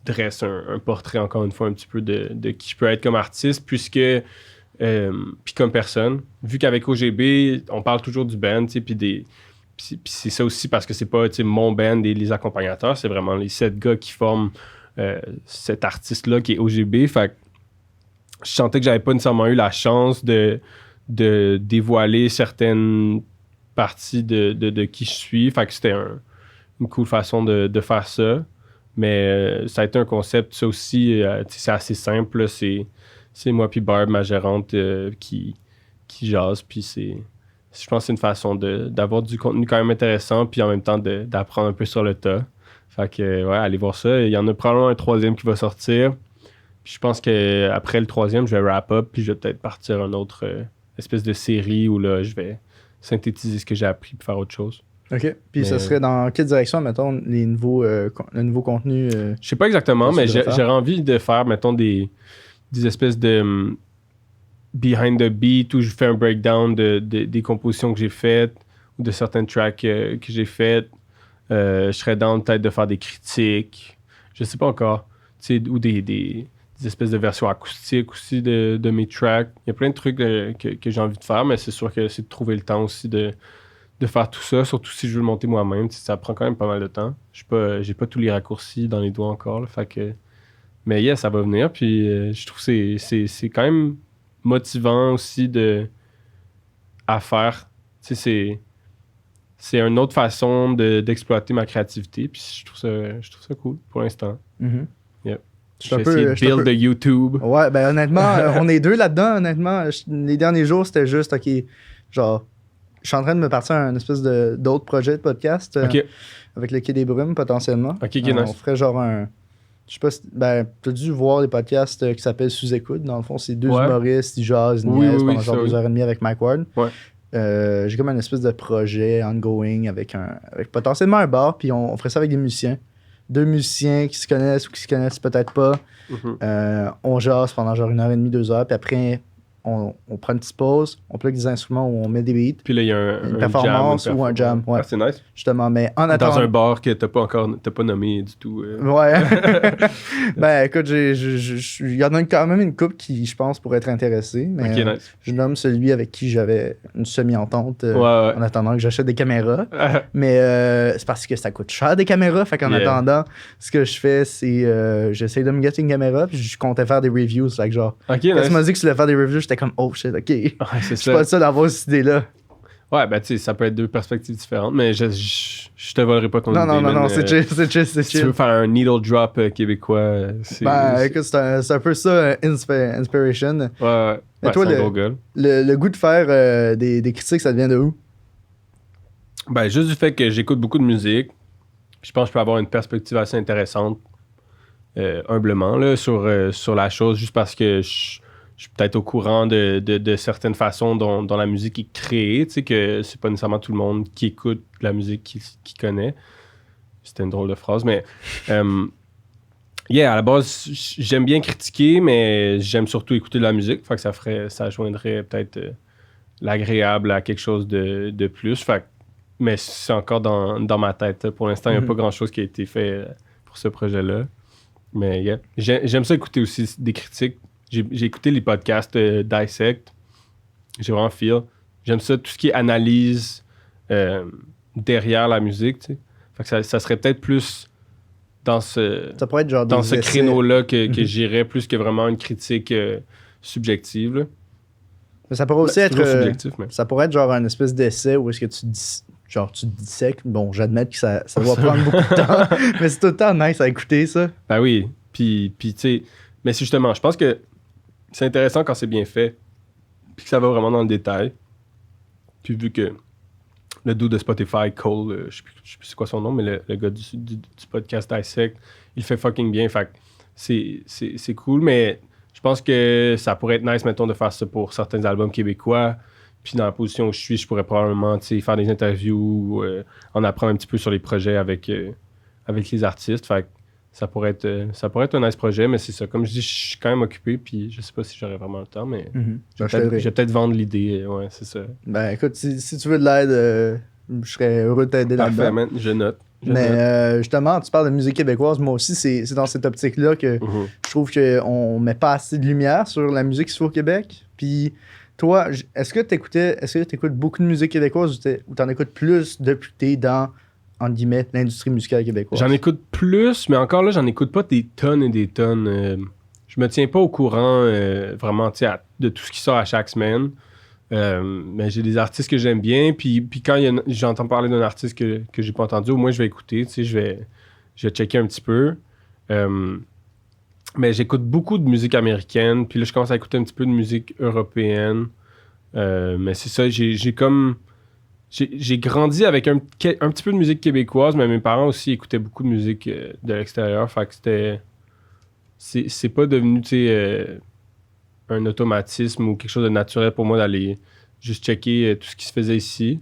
B: dressent un portrait, encore une fois, un petit peu de qui je peux être comme artiste, puisque puis comme personne. Vu qu'avec OGB, on parle toujours du band, puis c'est ça aussi parce que c'est pas mon band et les accompagnateurs, c'est vraiment les 7 gars qui forment cet artiste-là qui est OGB. Fait que je sentais que j'avais pas nécessairement eu la chance de dévoiler certaines parties de qui je suis. Fait que c'était une cool façon de faire ça. Mais ça a été un concept, ça aussi, c'est assez simple. Là, c'est moi puis Barb, ma gérante, qui jase. Puis je pense que c'est une façon d'avoir du contenu quand même intéressant, puis en même temps d'apprendre un peu sur le tas. Fait que, ouais, allez voir ça. Il y en a probablement un 3e qui va sortir. Puis je pense qu'après le 3e, je vais wrap up, puis je vais peut-être partir une autre espèce de série où là, je vais synthétiser ce que j'ai appris pour faire autre chose.
A: OK. Puis ça serait dans quelle direction, mettons, le nouveau contenu?
B: Je sais pas exactement, mais j'aurais envie de faire, mettons, des espèces de behind the beat où je fais un breakdown des compositions que j'ai faites ou de certaines tracks que j'ai faites. Je serais down peut-être de faire des critiques. Je sais pas encore. Ou des espèces de versions acoustiques aussi de mes tracks. Il y a plein de trucs que j'ai envie de faire, mais c'est sûr que c'est de trouver le temps aussi de faire tout ça, surtout si je veux le monter moi-même. Ça prend quand même pas mal de temps. J'ai pas tous les raccourcis dans les doigts encore. Là, fait que... Mais yeah, ça va venir. Puis je trouve que c'est quand même motivant aussi à faire. C'est une autre façon d'exploiter ma créativité. Puis je trouve ça cool pour l'instant.
A: Mm-hmm.
B: Yep. J'ai essayé de build de YouTube.
A: Ouais, ben honnêtement, on est 2 là-dedans, honnêtement. Les derniers jours, c'était juste, OK, genre, je suis en train de me partir à un espèce d'autre projet de podcast avec le Quai des Brumes, potentiellement.
B: OK, nice.
A: On ferait genre un Je sais pas si... Ben, t'as dû voir les podcasts qui s'appellent Sous-écoute. Dans le fond, c'est deux humoristes, ils jasent, ils niaisent pendant genre 2h30 avec Mike Ward.
B: Ouais.
A: J'ai comme un espèce de projet ongoing avec potentiellement un bar, puis on ferait ça avec des musiciens. 2 musiciens qui se connaissent ou qui se connaissent peut-être pas. On jase pendant genre 1h30, 2h, puis après, on prend une petite pause, on plug des instruments où on met des beats.
B: Puis là, il y a
A: une performance ou un jam. Ouais.
B: Ah, c'est nice.
A: Justement, mais en attendant...
B: Dans un bar que t'as pas nommé du tout.
A: Ouais. Ben écoute, il y en a quand même une couple qui, je pense, pourrait être intéressée. Mais
B: ok, nice.
A: Je nomme celui avec qui j'avais une semi-entente en attendant que j'achète des caméras. Mais c'est parce que ça coûte cher des caméras. Fait qu'en attendant, ce que je fais, c'est j'essaie de me getter une caméra, puis je comptais faire des reviews. Fait que genre, quand tu m'as dit que tu voulais faire des reviews, j'étais comme, oh shit, ok.
B: Ouais,
A: je suis pas ça d'avoir cette idée-là.
B: Ouais, ben tu sais, ça peut être 2 perspectives différentes, mais je te volerai pas ton idée.
A: Non, c'est chill.
B: Si tu veux faire un needle drop québécois,
A: écoute, c'est un peu ça, inspiration.
B: Ouais.
A: Mais toi, le goût de faire des critiques, ça vient de où?
B: Ben, juste du fait que j'écoute beaucoup de musique, je pense que je peux avoir une perspective assez intéressante, humblement, là, sur la chose, juste parce que je suis peut-être au courant de certaines façons dont la musique est créée, tu sais, que c'est pas nécessairement tout le monde qui écoute la musique qui connaît. C'était une drôle de phrase, mais... à la base, j'aime bien critiquer, mais j'aime surtout écouter de la musique. Fait que ça joindrait peut-être l'agréable à quelque chose de plus. Fait que, mais c'est encore dans ma tête. Pour l'instant, il n'y a pas grand-chose qui a été fait pour ce projet-là. Mais j'aime ça écouter aussi des critiques. J'ai écouté les podcasts Dissect. J'ai vraiment feel. J'aime ça, tout ce qui est analyse derrière la musique. Tu sais. Fait que ça serait peut-être plus dans ce créneau-là que j'irais, plus que vraiment une critique subjective. Là.
A: Mais ça pourrait aussi être
B: subjectif, mais...
A: Ça pourrait être genre un espèce d'essai où est-ce que tu dissèques. Bon, j'admets que ça va prendre beaucoup de temps, mais c'est tout le temps nice à écouter, ça.
B: Ben oui. Puis tu sais, mais c'est justement, je pense que c'est intéressant quand c'est bien fait, puis que ça va vraiment dans le détail. Puis vu que le dude de Spotify, Cole, je sais plus c'est quoi son nom, mais le gars du podcast Dissect, il fait fucking bien. Fait que c'est cool, mais je pense que ça pourrait être nice, mettons, de faire ça pour certains albums québécois. Puis dans la position où je suis, je pourrais probablement faire des interviews, en apprendre un petit peu sur les projets avec les artistes. Fait que ça pourrait être un nice projet, mais c'est ça. Comme je dis, je suis quand même occupé, puis je sais pas si j'aurai vraiment le temps, mais je vais peut-être vendre l'idée. Ouais, c'est ça.
A: Ben écoute, si tu veux de l'aide, je serais heureux de t'aider là-dedans.
B: Parfait, man. Je note.
A: Justement, tu parles de musique québécoise. Moi aussi, c'est dans cette optique-là que je trouve qu'on met pas assez de lumière sur la musique qui se fait au Québec. Puis toi, est-ce que tu écoutes beaucoup de musique québécoise ou t'en écoutes plus depuis que t'es dans, entre guillemets, l'industrie musicale québécoise?
B: J'en écoute plus, mais encore là, j'en écoute pas des tonnes et des tonnes. Je me tiens pas au courant vraiment de tout ce qui sort à chaque semaine. Mais j'ai des artistes que j'aime bien, puis quand j'entends parler d'un artiste que j'ai pas entendu, au moins je vais écouter, tu sais, je vais checker un petit peu. Mais j'écoute beaucoup de musique américaine, puis là je commence à écouter un petit peu de musique européenne. Mais c'est ça, j'ai grandi avec un petit peu de musique québécoise, mais mes parents aussi écoutaient beaucoup de musique de l'extérieur, fait que c'est pas devenu, tu sais, un automatisme ou quelque chose de naturel pour moi d'aller juste checker tout ce qui se faisait ici.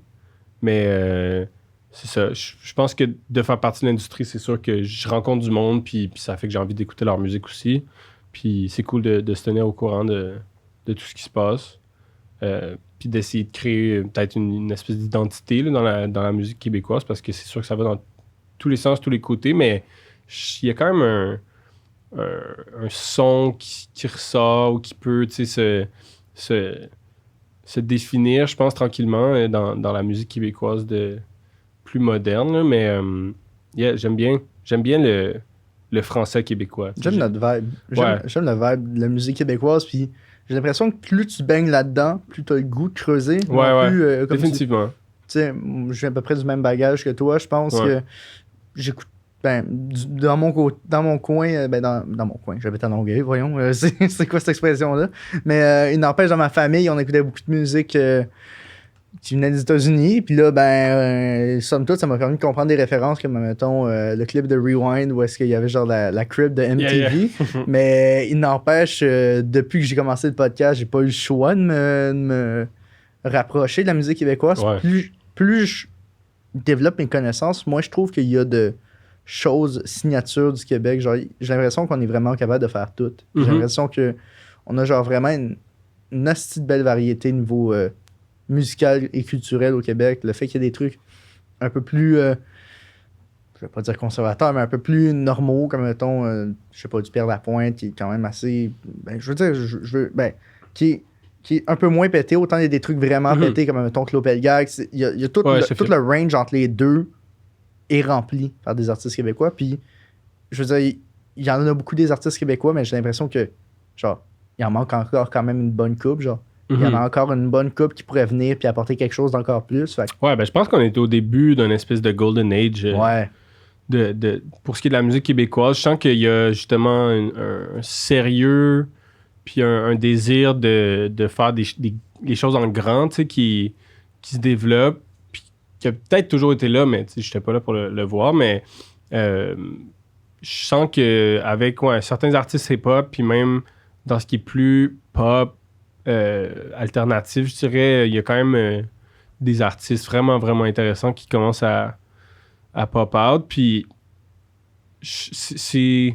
B: Mais c'est ça. Je pense que de faire partie de l'industrie, c'est sûr que je rencontre du monde, puis ça fait que j'ai envie d'écouter leur musique aussi. Puis c'est cool de se tenir au courant de tout ce qui se passe. Puis d'essayer de créer peut-être une espèce d'identité là, dans la musique québécoise, parce que c'est sûr que ça va dans tous les sens, tous les côtés, mais il y a quand même un son qui ressort ou qui peut se définir, je pense, tranquillement dans la musique québécoise plus moderne. Là, mais j'aime bien le français québécois.
A: J'aime notre vibe. J'aime le vibe de la musique québécoise. Puis j'ai l'impression que plus tu baignes là-dedans, plus tu as le goût de creuser.
B: Ouais, définitivement.
A: Tu sais, j'ai à peu près du même bagage que toi. Je pense que j'écoute. Dans mon coin, dans mon coin, j'habite à Longueuil, voyons, c'est quoi cette expression-là? Mais il n'empêche, dans ma famille, on écoutait beaucoup de musique qui venait des États-Unis. Puis là, somme toute, ça m'a permis de comprendre des références comme, mettons, le clip de Rewind où est-ce qu'il y avait genre la crib de MTV.
B: Yeah.
A: Mais il n'empêche, depuis que j'ai commencé le podcast, j'ai pas eu le choix de me rapprocher de la musique québécoise.
B: Ouais.
A: Plus je développe mes connaissances, moi, je trouve qu'il y a de choses, signatures du Québec. Genre, j'ai l'impression qu'on est vraiment capable de faire tout. J'ai l'impression qu'on a genre vraiment une hostie de belle variété niveau musical et culturel au Québec. Le fait qu'il y ait des trucs un peu plus, je vais pas dire conservateurs, mais un peu plus normaux, comme mettons, je sais pas, du Pierre Lapointe, qui est quand même assez, qui est un peu moins pété, autant il y a des trucs vraiment pétés, comme mettons Claude Pelgag. Il y a tout le range entre les deux est rempli par des artistes québécois. Puis, je veux dire, il y en a beaucoup des artistes québécois, mais j'ai l'impression que, genre, il en manque encore quand même une bonne coupe, genre. Il y en a encore une bonne coupe qui pourrait venir puis apporter quelque chose d'encore plus. Fait.
B: Ouais, je pense qu'on est au début d'une espèce de golden age pour ce qui est de la musique québécoise. Je sens qu'il y a justement un sérieux puis un désir de faire des choses en grand, tu sais, qui se développent, puis qui a peut-être toujours été là, mais tu sais, j'étais pas là pour le voir, mais je sens qu'avec certains artistes hip-hop, puis même dans ce qui est plus pop, alternatif, je dirais, il y a quand même des artistes vraiment, vraiment intéressants qui commencent à pop out. Puis, ce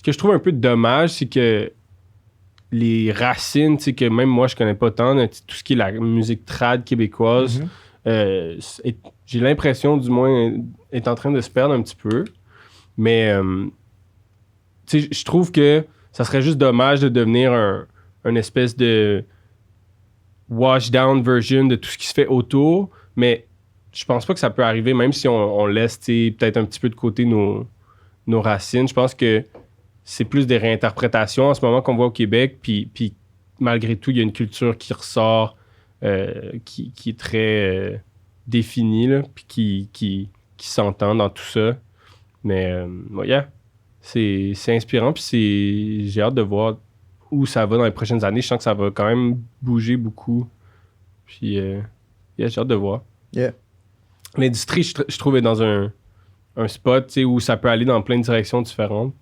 B: que je trouve un peu dommage, c'est que les racines, tu sais, que même moi, je connais pas tant, tout ce qui est la musique trad québécoise, j'ai l'impression, du moins, est en train de se perdre un petit peu. Mais, tu sais, je trouve que ça serait juste dommage de devenir un espèce de wash down version de tout ce qui se fait autour, mais je pense pas que ça peut arriver, même si on laisse peut-être un petit peu de côté nos racines. Je pense que c'est plus des réinterprétations en ce moment qu'on voit au Québec, puis malgré tout, il y a une culture qui ressort, qui est très définie, là, puis qui s'entend dans tout ça. Mais, c'est inspirant, puis j'ai hâte de voir où ça va dans les prochaines années. Je sens que ça va quand même bouger beaucoup. Puis, j'ai hâte de voir.
A: Yeah.
B: L'industrie, je trouve, est dans un spot où ça peut aller dans plein de directions différentes.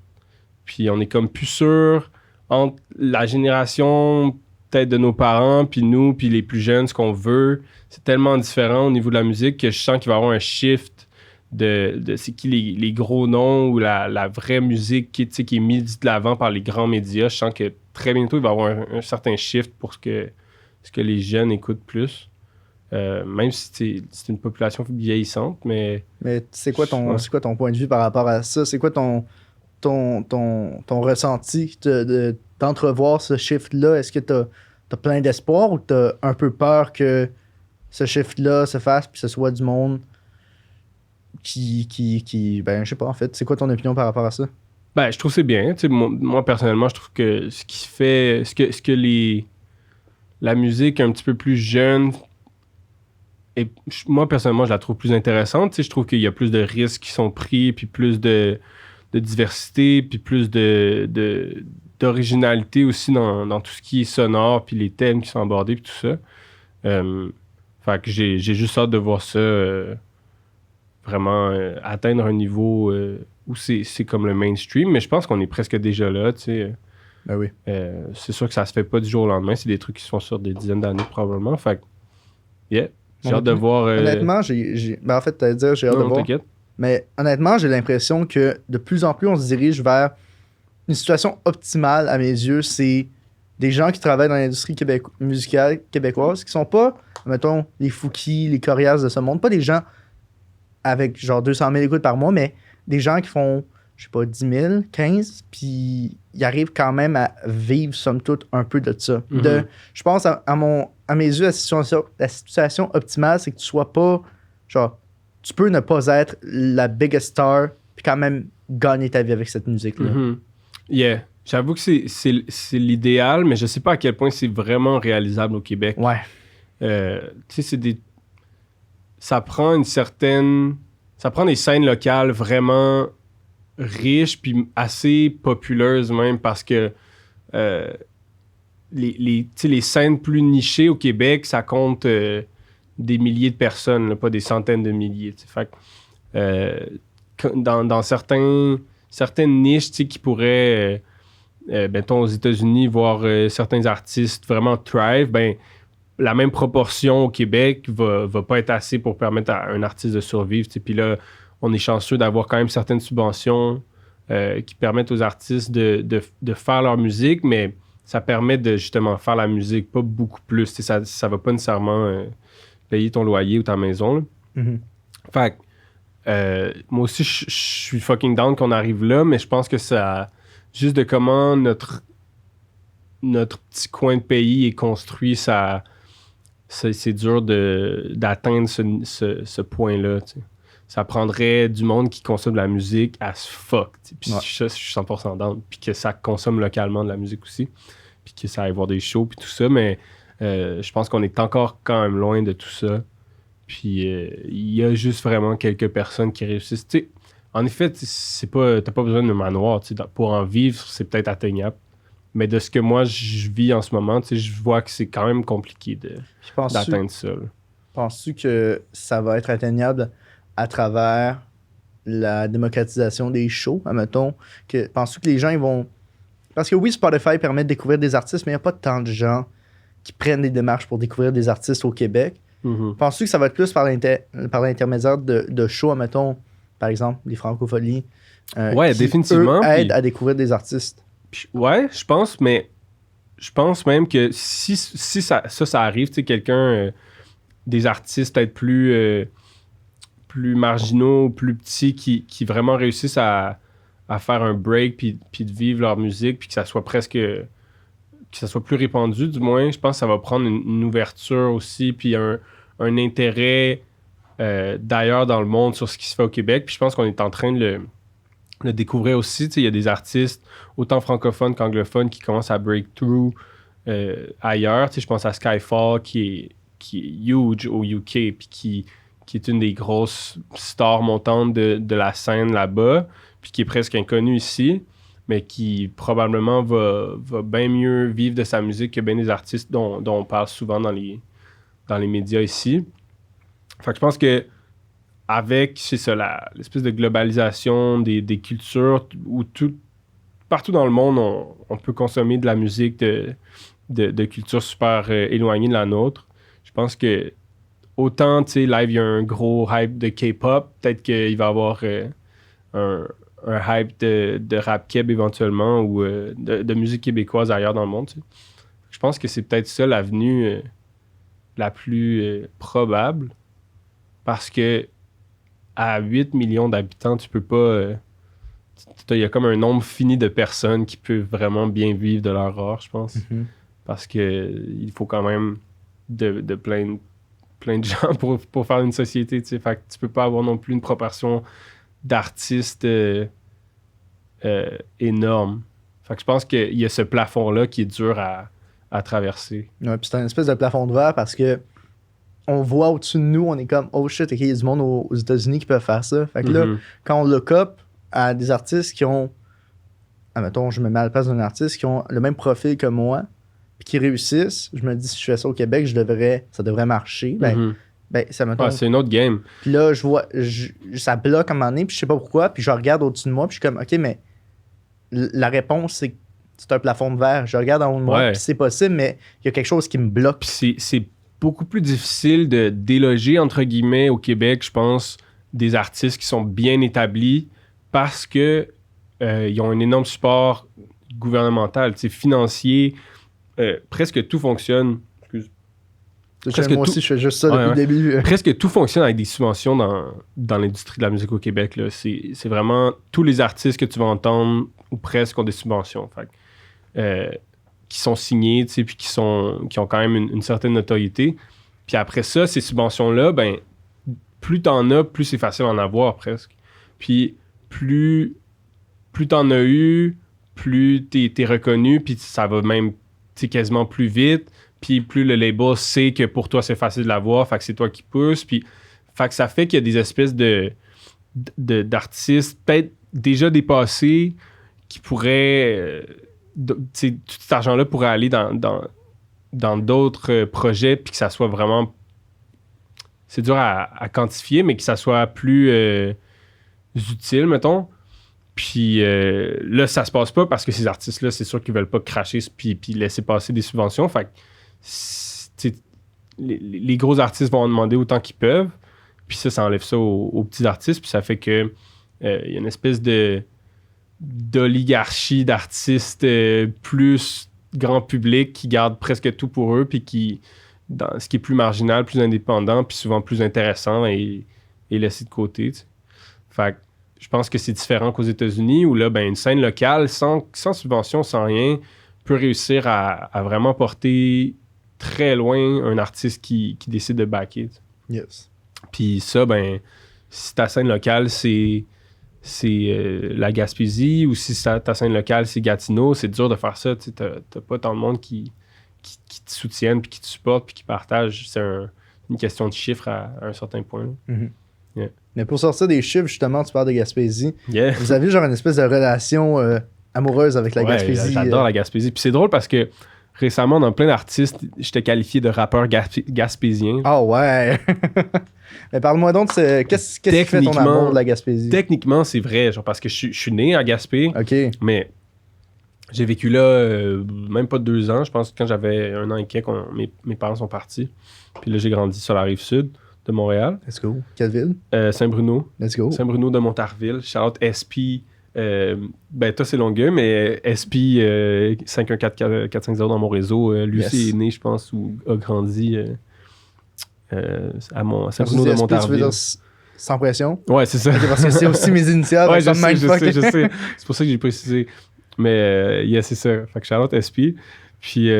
B: Puis, on est comme plus sûr entre la génération peut-être de nos parents, puis nous, puis les plus jeunes, ce qu'on veut. C'est tellement différent au niveau de la musique que je sens qu'il va y avoir un shift de c'est qui les gros noms ou la vraie musique qui est mise de l'avant par les grands médias. Je sens que très bientôt, il va y avoir un certain shift pour ce que les jeunes écoutent plus. Même si c'est une population vieillissante, mais
A: c'est quoi ton point de vue par rapport à ça? C'est quoi ton ressenti d'entrevoir ce shift-là? Est-ce que t'as plein d'espoir ou t'as un peu peur que ce shift-là se fasse puis ce soit du monde qui je sais pas, en fait. C'est quoi ton opinion par rapport à ça?
B: Je trouve que c'est bien. Moi, personnellement, je trouve que ce qui fait... Ce que la musique un petit peu plus jeune... Et moi, personnellement, je la trouve plus intéressante. Je trouve qu'il y a plus de risques qui sont pris, puis plus de diversité, puis plus d'originalité aussi dans tout ce qui est sonore, puis les thèmes qui sont abordés, puis tout ça. Fait que j'ai juste hâte de voir ça vraiment atteindre un niveau où c'est comme le mainstream, mais je pense qu'on est presque déjà là, tu sais.
A: Ben oui.
B: C'est sûr que ça se fait pas du jour au lendemain, c'est des trucs qui se font sur des dizaines d'années probablement. Fait que, j'ai hâte de voir...
A: Honnêtement, en fait, t'allais dire, j'ai hâte de voir.
B: T'inquiète.
A: Mais honnêtement, j'ai l'impression que de plus en plus, on se dirige vers une situation optimale, à mes yeux. C'est des gens qui travaillent dans l'industrie musicale québécoise, qui sont pas, mettons, les Fouki, les Corias de ce monde, pas des gens avec genre 200 000 écoutes par mois, mais des gens qui font, je sais pas, 10 000, 15, puis ils arrivent quand même à vivre, somme toute, un peu de ça. Je pense, à mes yeux, la situation optimale, c'est que tu sois pas, genre, tu peux ne pas être la biggest star, puis quand même gagner ta vie avec cette musique-là.
B: Yeah. J'avoue que c'est l'idéal, mais je sais pas à quel point c'est vraiment réalisable au Québec.
A: Ouais.
B: Tu sais, ça prend des scènes locales vraiment riches puis assez populeuses même parce que les scènes plus nichées au Québec, ça compte des milliers de personnes, là, pas des centaines de milliers. T'sais. Fait que, dans certaines niches qui pourraient, mettons aux États-Unis, voir certains artistes vraiment thrive, ben la même proportion au Québec va pas être assez pour permettre à un artiste de survivre. Puis là, on est chanceux d'avoir quand même certaines subventions qui permettent aux artistes de faire leur musique, mais ça permet de justement faire la musique, pas beaucoup plus. Ça va pas nécessairement payer ton loyer ou ta maison. Là.
A: Mm-hmm.
B: Fait que, moi aussi, je suis fucking down qu'on arrive là, mais je pense que ça... Juste de comment notre petit coin de pays est construit, c'est dur d'atteindre ce point-là. T'sais. Ça prendrait du monde qui consomme de la musique as fuck. Puis je suis 100% down. Puis que ça consomme localement de la musique aussi. Puis que ça aille voir des shows puis tout ça. Mais je pense qu'on est encore quand même loin de tout ça. Puis il y a juste vraiment quelques personnes qui réussissent. T'sais, en effet, t'as pas besoin de manoir. Pour en vivre, c'est peut-être atteignable. Mais de ce que moi, je vis en ce moment, je vois que c'est quand même compliqué d'atteindre ça. Là.
A: Penses-tu que ça va être atteignable à travers la démocratisation des shows, admettons? Penses-tu que les gens, ils vont... Parce que oui, Spotify permet de découvrir des artistes, mais il n'y a pas tant de gens qui prennent des démarches pour découvrir des artistes au Québec.
B: Mm-hmm.
A: Penses-tu que ça va être plus par l'intermédiaire de shows, admettons, par exemple, les Francopholies,
B: qui, définitivement,
A: eux, aident à découvrir des artistes?
B: Ouais, je pense, mais je pense même que si ça arrive, tu sais, quelqu'un, des artistes peut-être plus marginaux, plus petits, qui vraiment réussissent à faire un break puis de vivre leur musique, puis que ça soit que ça soit plus répandu, du moins, je pense que ça va prendre une ouverture aussi, puis un intérêt d'ailleurs dans le monde sur ce qui se fait au Québec, puis je pense qu'on est en train de le découvrir aussi. Il y a des artistes, autant francophones qu'anglophones, qui commencent à break through ailleurs. Je pense à Skyfall, qui est huge au UK, puis qui est une des grosses stars montantes de la scène là-bas, puis qui est presque inconnue ici, mais qui probablement va bien mieux vivre de sa musique que bien des artistes dont on parle souvent dans les médias ici. Fait que je pense que avec, c'est ça, l'espèce de globalisation des cultures, où partout dans le monde, on peut consommer de la musique de cultures super éloignées de la nôtre. Je pense que autant, tu sais, live, il y a un gros hype de K-pop, peut-être qu'il va y avoir un hype de rap keb éventuellement, ou de musique québécoise ailleurs dans le monde. Tu sais. Je pense que c'est peut-être ça l'avenue la plus probable, parce que à 8 millions d'habitants, tu peux pas... Il y a comme un nombre fini de personnes qui peuvent vraiment bien vivre de leur art, je pense.
A: Mm-hmm.
B: Parce que il faut quand même de plein de gens pour faire une société, tu sais. Fait que tu peux pas avoir non plus une proportion d'artistes énorme. Fait que je pense qu'il y a ce plafond-là qui est dur à traverser.
A: Ouais, puis c'est un espèce de plafond de verre parce que on voit au-dessus de nous, on est comme, oh shit, il y a du monde aux États-Unis qui peuvent faire ça. Fait que là, quand on look up à des artistes qui ont, admettons, je me mets à la place d'un artiste, qui ont le même profil que moi, puis qui réussissent, je me dis, si je fais ça au Québec, ça devrait marcher. Ben, ça me tombe.
B: C'est une autre game.
A: Puis là, je vois, ça bloque à un moment donné, puis je sais pas pourquoi, puis je regarde au-dessus de moi, puis je suis comme, OK, mais la réponse, c'est un plafond de verre. Je regarde en haut de moi, puis c'est possible, mais il y a quelque chose qui me bloque.
B: Puis c'est beaucoup plus difficile de déloger, entre guillemets, au Québec, je pense, des artistes qui sont bien établis parce que ils ont un énorme support gouvernemental, financier. Presque tout fonctionne.
A: Moi aussi, je fais juste ça depuis le début.
B: Presque tout fonctionne avec des subventions dans l'industrie de la musique au Québec. Là. C'est vraiment tous les artistes que tu vas entendre, ou presque, ont des subventions. Fait, qui sont signés, puis qui ont quand même une certaine notoriété. Puis après ça, ces subventions-là, ben, plus t'en as, plus c'est facile d'en avoir, presque. Puis plus t'en as eu, plus t'es reconnu, puis ça va même quasiment plus vite. Puis plus le label sait que pour toi, c'est facile de l'avoir, fait que c'est toi qui pousses. Puis fait que ça fait qu'il y a des espèces d'artistes peut-être déjà dépassés qui pourraient... tout cet argent-là pourrait aller dans d'autres projets, puis que ça soit vraiment c'est dur à quantifier, mais que ça soit plus utile, mettons. Puis là, ça se passe pas parce que ces artistes-là, c'est sûr qu'ils veulent pas cracher puis laisser passer des subventions. Fait que les gros artistes vont en demander autant qu'ils peuvent. Puis ça enlève ça aux petits artistes. Puis ça fait que y a une espèce d'oligarchie d'artistes plus grand public qui gardent presque tout pour eux. Puis qui, dans ce qui est plus marginal, plus indépendant, puis souvent plus intéressant et laissé de côté. T'sais. Fait que je pense que c'est différent qu'aux États-Unis où là, ben, une scène locale, sans subvention, sans rien, peut réussir à vraiment porter très loin un artiste qui décide de backer.
A: Yes.
B: Puis ça, ben, si ta scène locale, c'est la Gaspésie ou si ta scène locale, c'est Gatineau, c'est dur de faire ça. T'as pas tant de monde qui te soutiennent, puis qui te supportent, puis qui partagent. C'est une question de chiffres à un certain point.
A: Mm-hmm.
B: Yeah.
A: Mais pour sortir des chiffres, justement, tu parles de Gaspésie.
B: Yeah.
A: Vous avez genre une espèce de relation amoureuse avec la Gaspésie.
B: J'adore la Gaspésie. Puis c'est drôle parce que récemment, dans plein d'artistes, j'étais qualifié de rappeur gaspésien.
A: Ah ouais! Mais parle-moi donc, qu'est-ce qui fait ton amour de la Gaspésie?
B: Techniquement, c'est vrai, genre parce que je suis né à Gaspé.
A: OK.
B: Mais j'ai vécu là même pas 2 ans. Je pense que quand j'avais 1 an et quelques, mes parents sont partis. Puis là, j'ai grandi sur la Rive-Sud de Montréal.
A: Let's go. Quelle ville?
B: Saint-Bruno.
A: Let's go.
B: Saint-Bruno de Montarville. Shout-out SP. Ben, toi, c'est Longueuil, mais SP 514-450 dans mon réseau. Lui,
A: Yes.
B: est né, je pense, ou a grandi à Saint-Bruno de
A: SP,
B: Montarville.
A: tu veux dire sans pression?
B: Ouais, c'est ça.
A: Okay, parce que c'est aussi mes initiales.
B: Ouais, je sais. C'est pour ça que j'ai précisé. Mais, yeah, c'est ça. Fait que shout-out SP. Puis...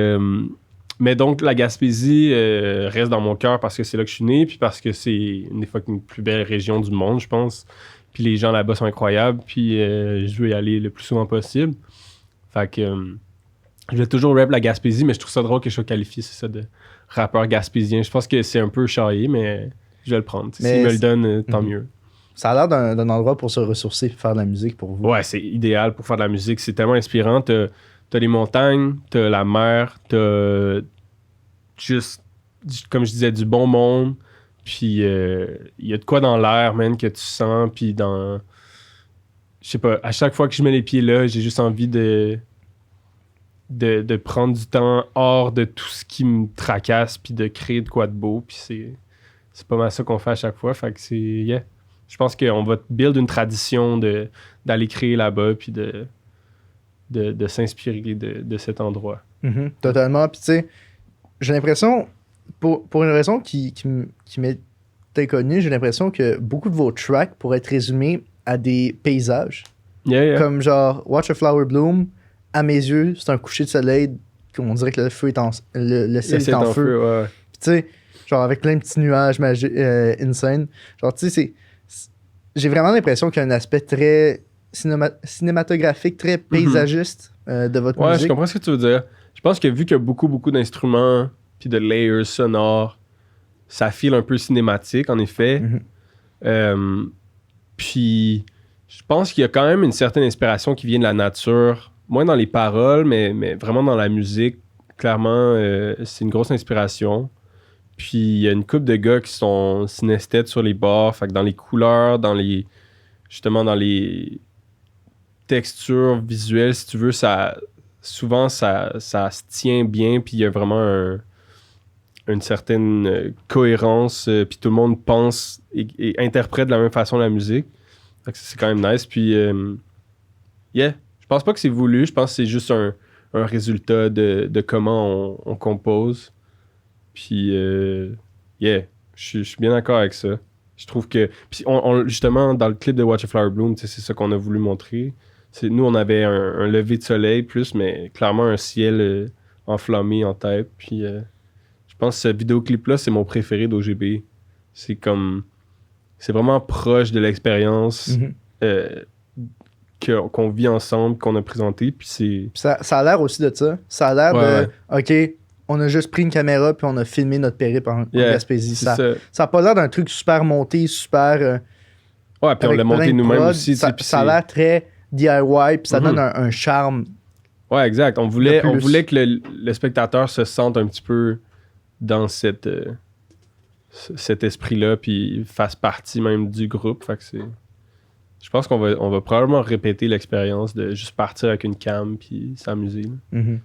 B: mais donc, la Gaspésie reste dans mon cœur parce que c'est là que je suis né, puis parce que c'est une des plus belles régions du monde, je pense. Puis les gens là-bas sont incroyables, puis je veux y aller le plus souvent possible. Fait que je vais toujours rap la Gaspésie, mais je trouve ça drôle que je sois qualifié, c'est ça, de rappeur gaspésien. Je pense que c'est un peu charrié, mais je vais le prendre. S'il me le donne, tant mieux.
A: Ça a l'air d'un endroit pour se ressourcer, faire de la musique pour vous.
B: Ouais, c'est idéal pour faire de la musique. C'est tellement inspirant. T'as les montagnes, t'as la mer, t'as juste, comme je disais, du bon monde. Puis il y a de quoi dans l'air, man, que tu sens. Puis dans... Je sais pas, à chaque fois que je mets les pieds là, j'ai juste envie de prendre du temps hors de tout ce qui me tracasse, puis de créer de quoi de beau. Puis c'est pas mal ça qu'on fait à chaque fois. Fait que c'est... Yeah. Je pense qu'on va build une tradition d'aller créer là-bas, puis de s'inspirer de cet endroit.
A: Mm-hmm, totalement. Puis tu sais, j'ai l'impression, pour une raison qui m'est inconnue, j'ai l'impression que beaucoup de vos tracks pourraient être résumés à des paysages.
B: Yeah.
A: Comme genre Watch a Flower Bloom, à mes yeux, c'est un coucher de soleil, on dirait que le feu est le ciel est en feu.
B: Ouais.
A: Puis tu sais, genre avec plein de petits nuages insane. Genre tu sais, j'ai vraiment l'impression qu'il y a un aspect très cinématographique, très paysagiste de votre musique.
B: Ouais, je comprends ce que tu veux dire. Je pense que vu qu'il y a beaucoup d'instruments puis de layers sonores, ça file un peu cinématique, en effet.
A: Mm-hmm.
B: Puis je pense qu'il y a quand même une certaine inspiration qui vient de la nature, moins dans les paroles, mais vraiment dans la musique. Clairement, c'est une grosse inspiration. Puis il y a une couple de gars qui sont synesthètes sur les bords, fait que dans les couleurs, dans les textures visuelles, si tu veux, souvent ça se tient bien, puis il y a vraiment une certaine cohérence, puis tout le monde pense et interprète de la même façon la musique. Fait que c'est quand même nice. Puis je pense pas que c'est voulu, je pense que c'est juste un résultat de comment on compose. Puis, je suis bien d'accord avec ça. Je trouve que... Puis, justement, dans le clip de Watch a Flower Bloom, c'est ça qu'on a voulu montrer. Nous, on avait un lever de soleil plus, mais clairement un ciel enflammé en tête. Puis, je pense que ce vidéoclip-là, c'est mon préféré d'OGB. C'est comme... C'est vraiment proche de l'expérience qu'on vit ensemble, qu'on a présenté. Puis c'est...
A: Ça a l'air aussi de ça. Ça a l'air de...
B: Ouais.
A: OK... On a juste pris une caméra puis on a filmé notre périple en Gaspésie. Ça a pas l'air d'un truc super monté, super...
B: ouais, puis on l'a monté nous-mêmes aussi.
A: Ça a l'air très DIY puis ça donne un charme.
B: Ouais, exact. On voulait que le spectateur se sente un petit peu dans cette cet esprit-là, puis fasse partie même du groupe. Fait que je pense qu'on va probablement répéter l'expérience de juste partir avec une cam puis s'amuser.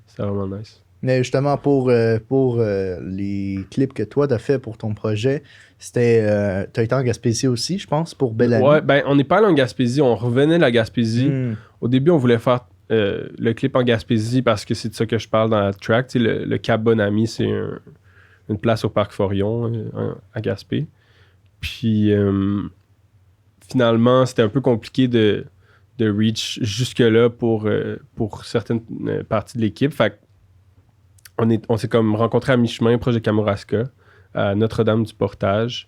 B: C'est vraiment nice.
A: Mais justement, pour les clips que toi t'as fait pour ton projet, t'as été en Gaspésie aussi, je pense, pour Belle Amie.
B: Ouais, ben on n'est pas allé en Gaspésie, on revenait de la Gaspésie. Au début, on voulait faire le clip en Gaspésie parce que c'est de ça que je parle dans la track. Le Cap Bonami, c'est une place au Parc Forion à Gaspé. Puis finalement, c'était un peu compliqué de reach jusque-là pour certaines parties de l'équipe. Fait on s'est comme rencontrés à mi-chemin, proche de Kamouraska, à Notre-Dame-du-Portage.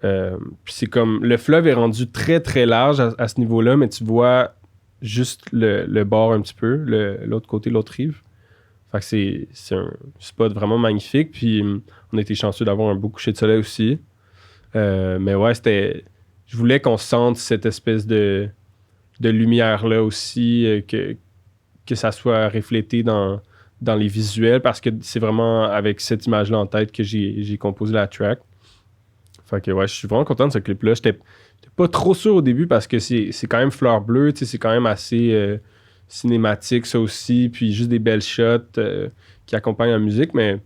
B: Puis c'est comme, le fleuve est rendu très très large à ce niveau-là, mais tu vois juste le bord un petit peu, l'autre côté, l'autre rive. Fait que c'est un spot vraiment magnifique. Puis on a été chanceux d'avoir un beau coucher de soleil aussi. Mais ouais, je voulais qu'on sente cette espèce de lumière-là aussi, que ça soit reflété dans les visuels, parce que c'est vraiment avec cette image-là en tête que j'ai composé la track. Fait que ouais, je suis vraiment content de ce clip-là. J'étais pas trop sûr au début parce que c'est quand même fleur bleue, c'est quand même assez cinématique ça aussi, puis juste des belles shots qui accompagnent la musique, mais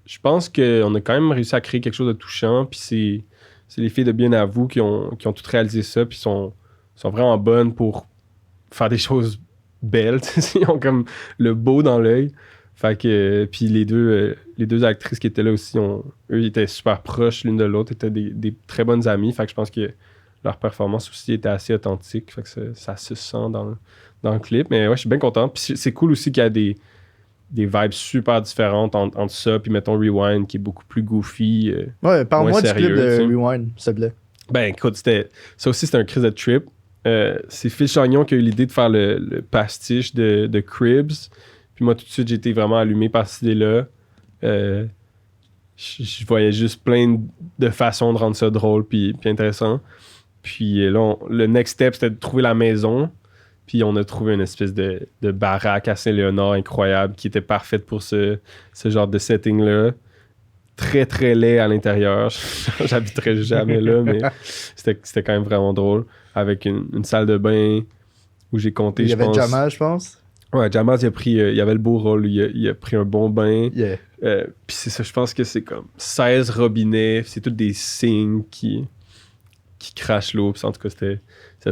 B: je pense qu'on a quand même réussi à créer quelque chose de touchant, puis c'est les filles de Bien à vous qui ont tout réalisé ça, puis sont vraiment bonnes pour faire des choses belles, ils ont comme le beau dans l'œil. Fait que puis les deux actrices qui étaient là aussi, eux ils étaient super proches l'une de l'autre, étaient des très bonnes amies. Fait que je pense que leur performance aussi était assez authentique. Fait que ça se sent dans le clip. Mais ouais, je suis bien content. Puis c'est cool aussi qu'il y a des vibes super différentes entre ça puis mettons Rewind qui est beaucoup plus goofy.
A: Ouais, parle-moi du clip de Rewind, s'il te plaît.
B: Ben écoute, ça aussi c'était un crise de trip. C'est Phil Chagnon qui a eu l'idée de faire le pastiche de Cribs. Puis moi, tout de suite, j'ai été vraiment allumé par cette idée-là. Je voyais juste plein de façons de rendre ça drôle puis intéressant. Puis là, le next step, c'était de trouver la maison. Puis on a trouvé une espèce de baraque à Saint-Léonard incroyable qui était parfaite pour ce genre de setting-là. Très, très laid à l'intérieur. J'habiterais jamais là, mais c'était quand même vraiment drôle. Avec une salle de bain où j'ai compté, je pense...
A: Il y avait Jamal, je pense.
B: Ouais, Jamal, il avait le beau rôle. Il a pris un bon bain.
A: Yeah.
B: Puis c'est ça, je pense que c'est comme 16 robinets. C'est tous des signes qui crachent l'eau. Puis en tout cas, c'était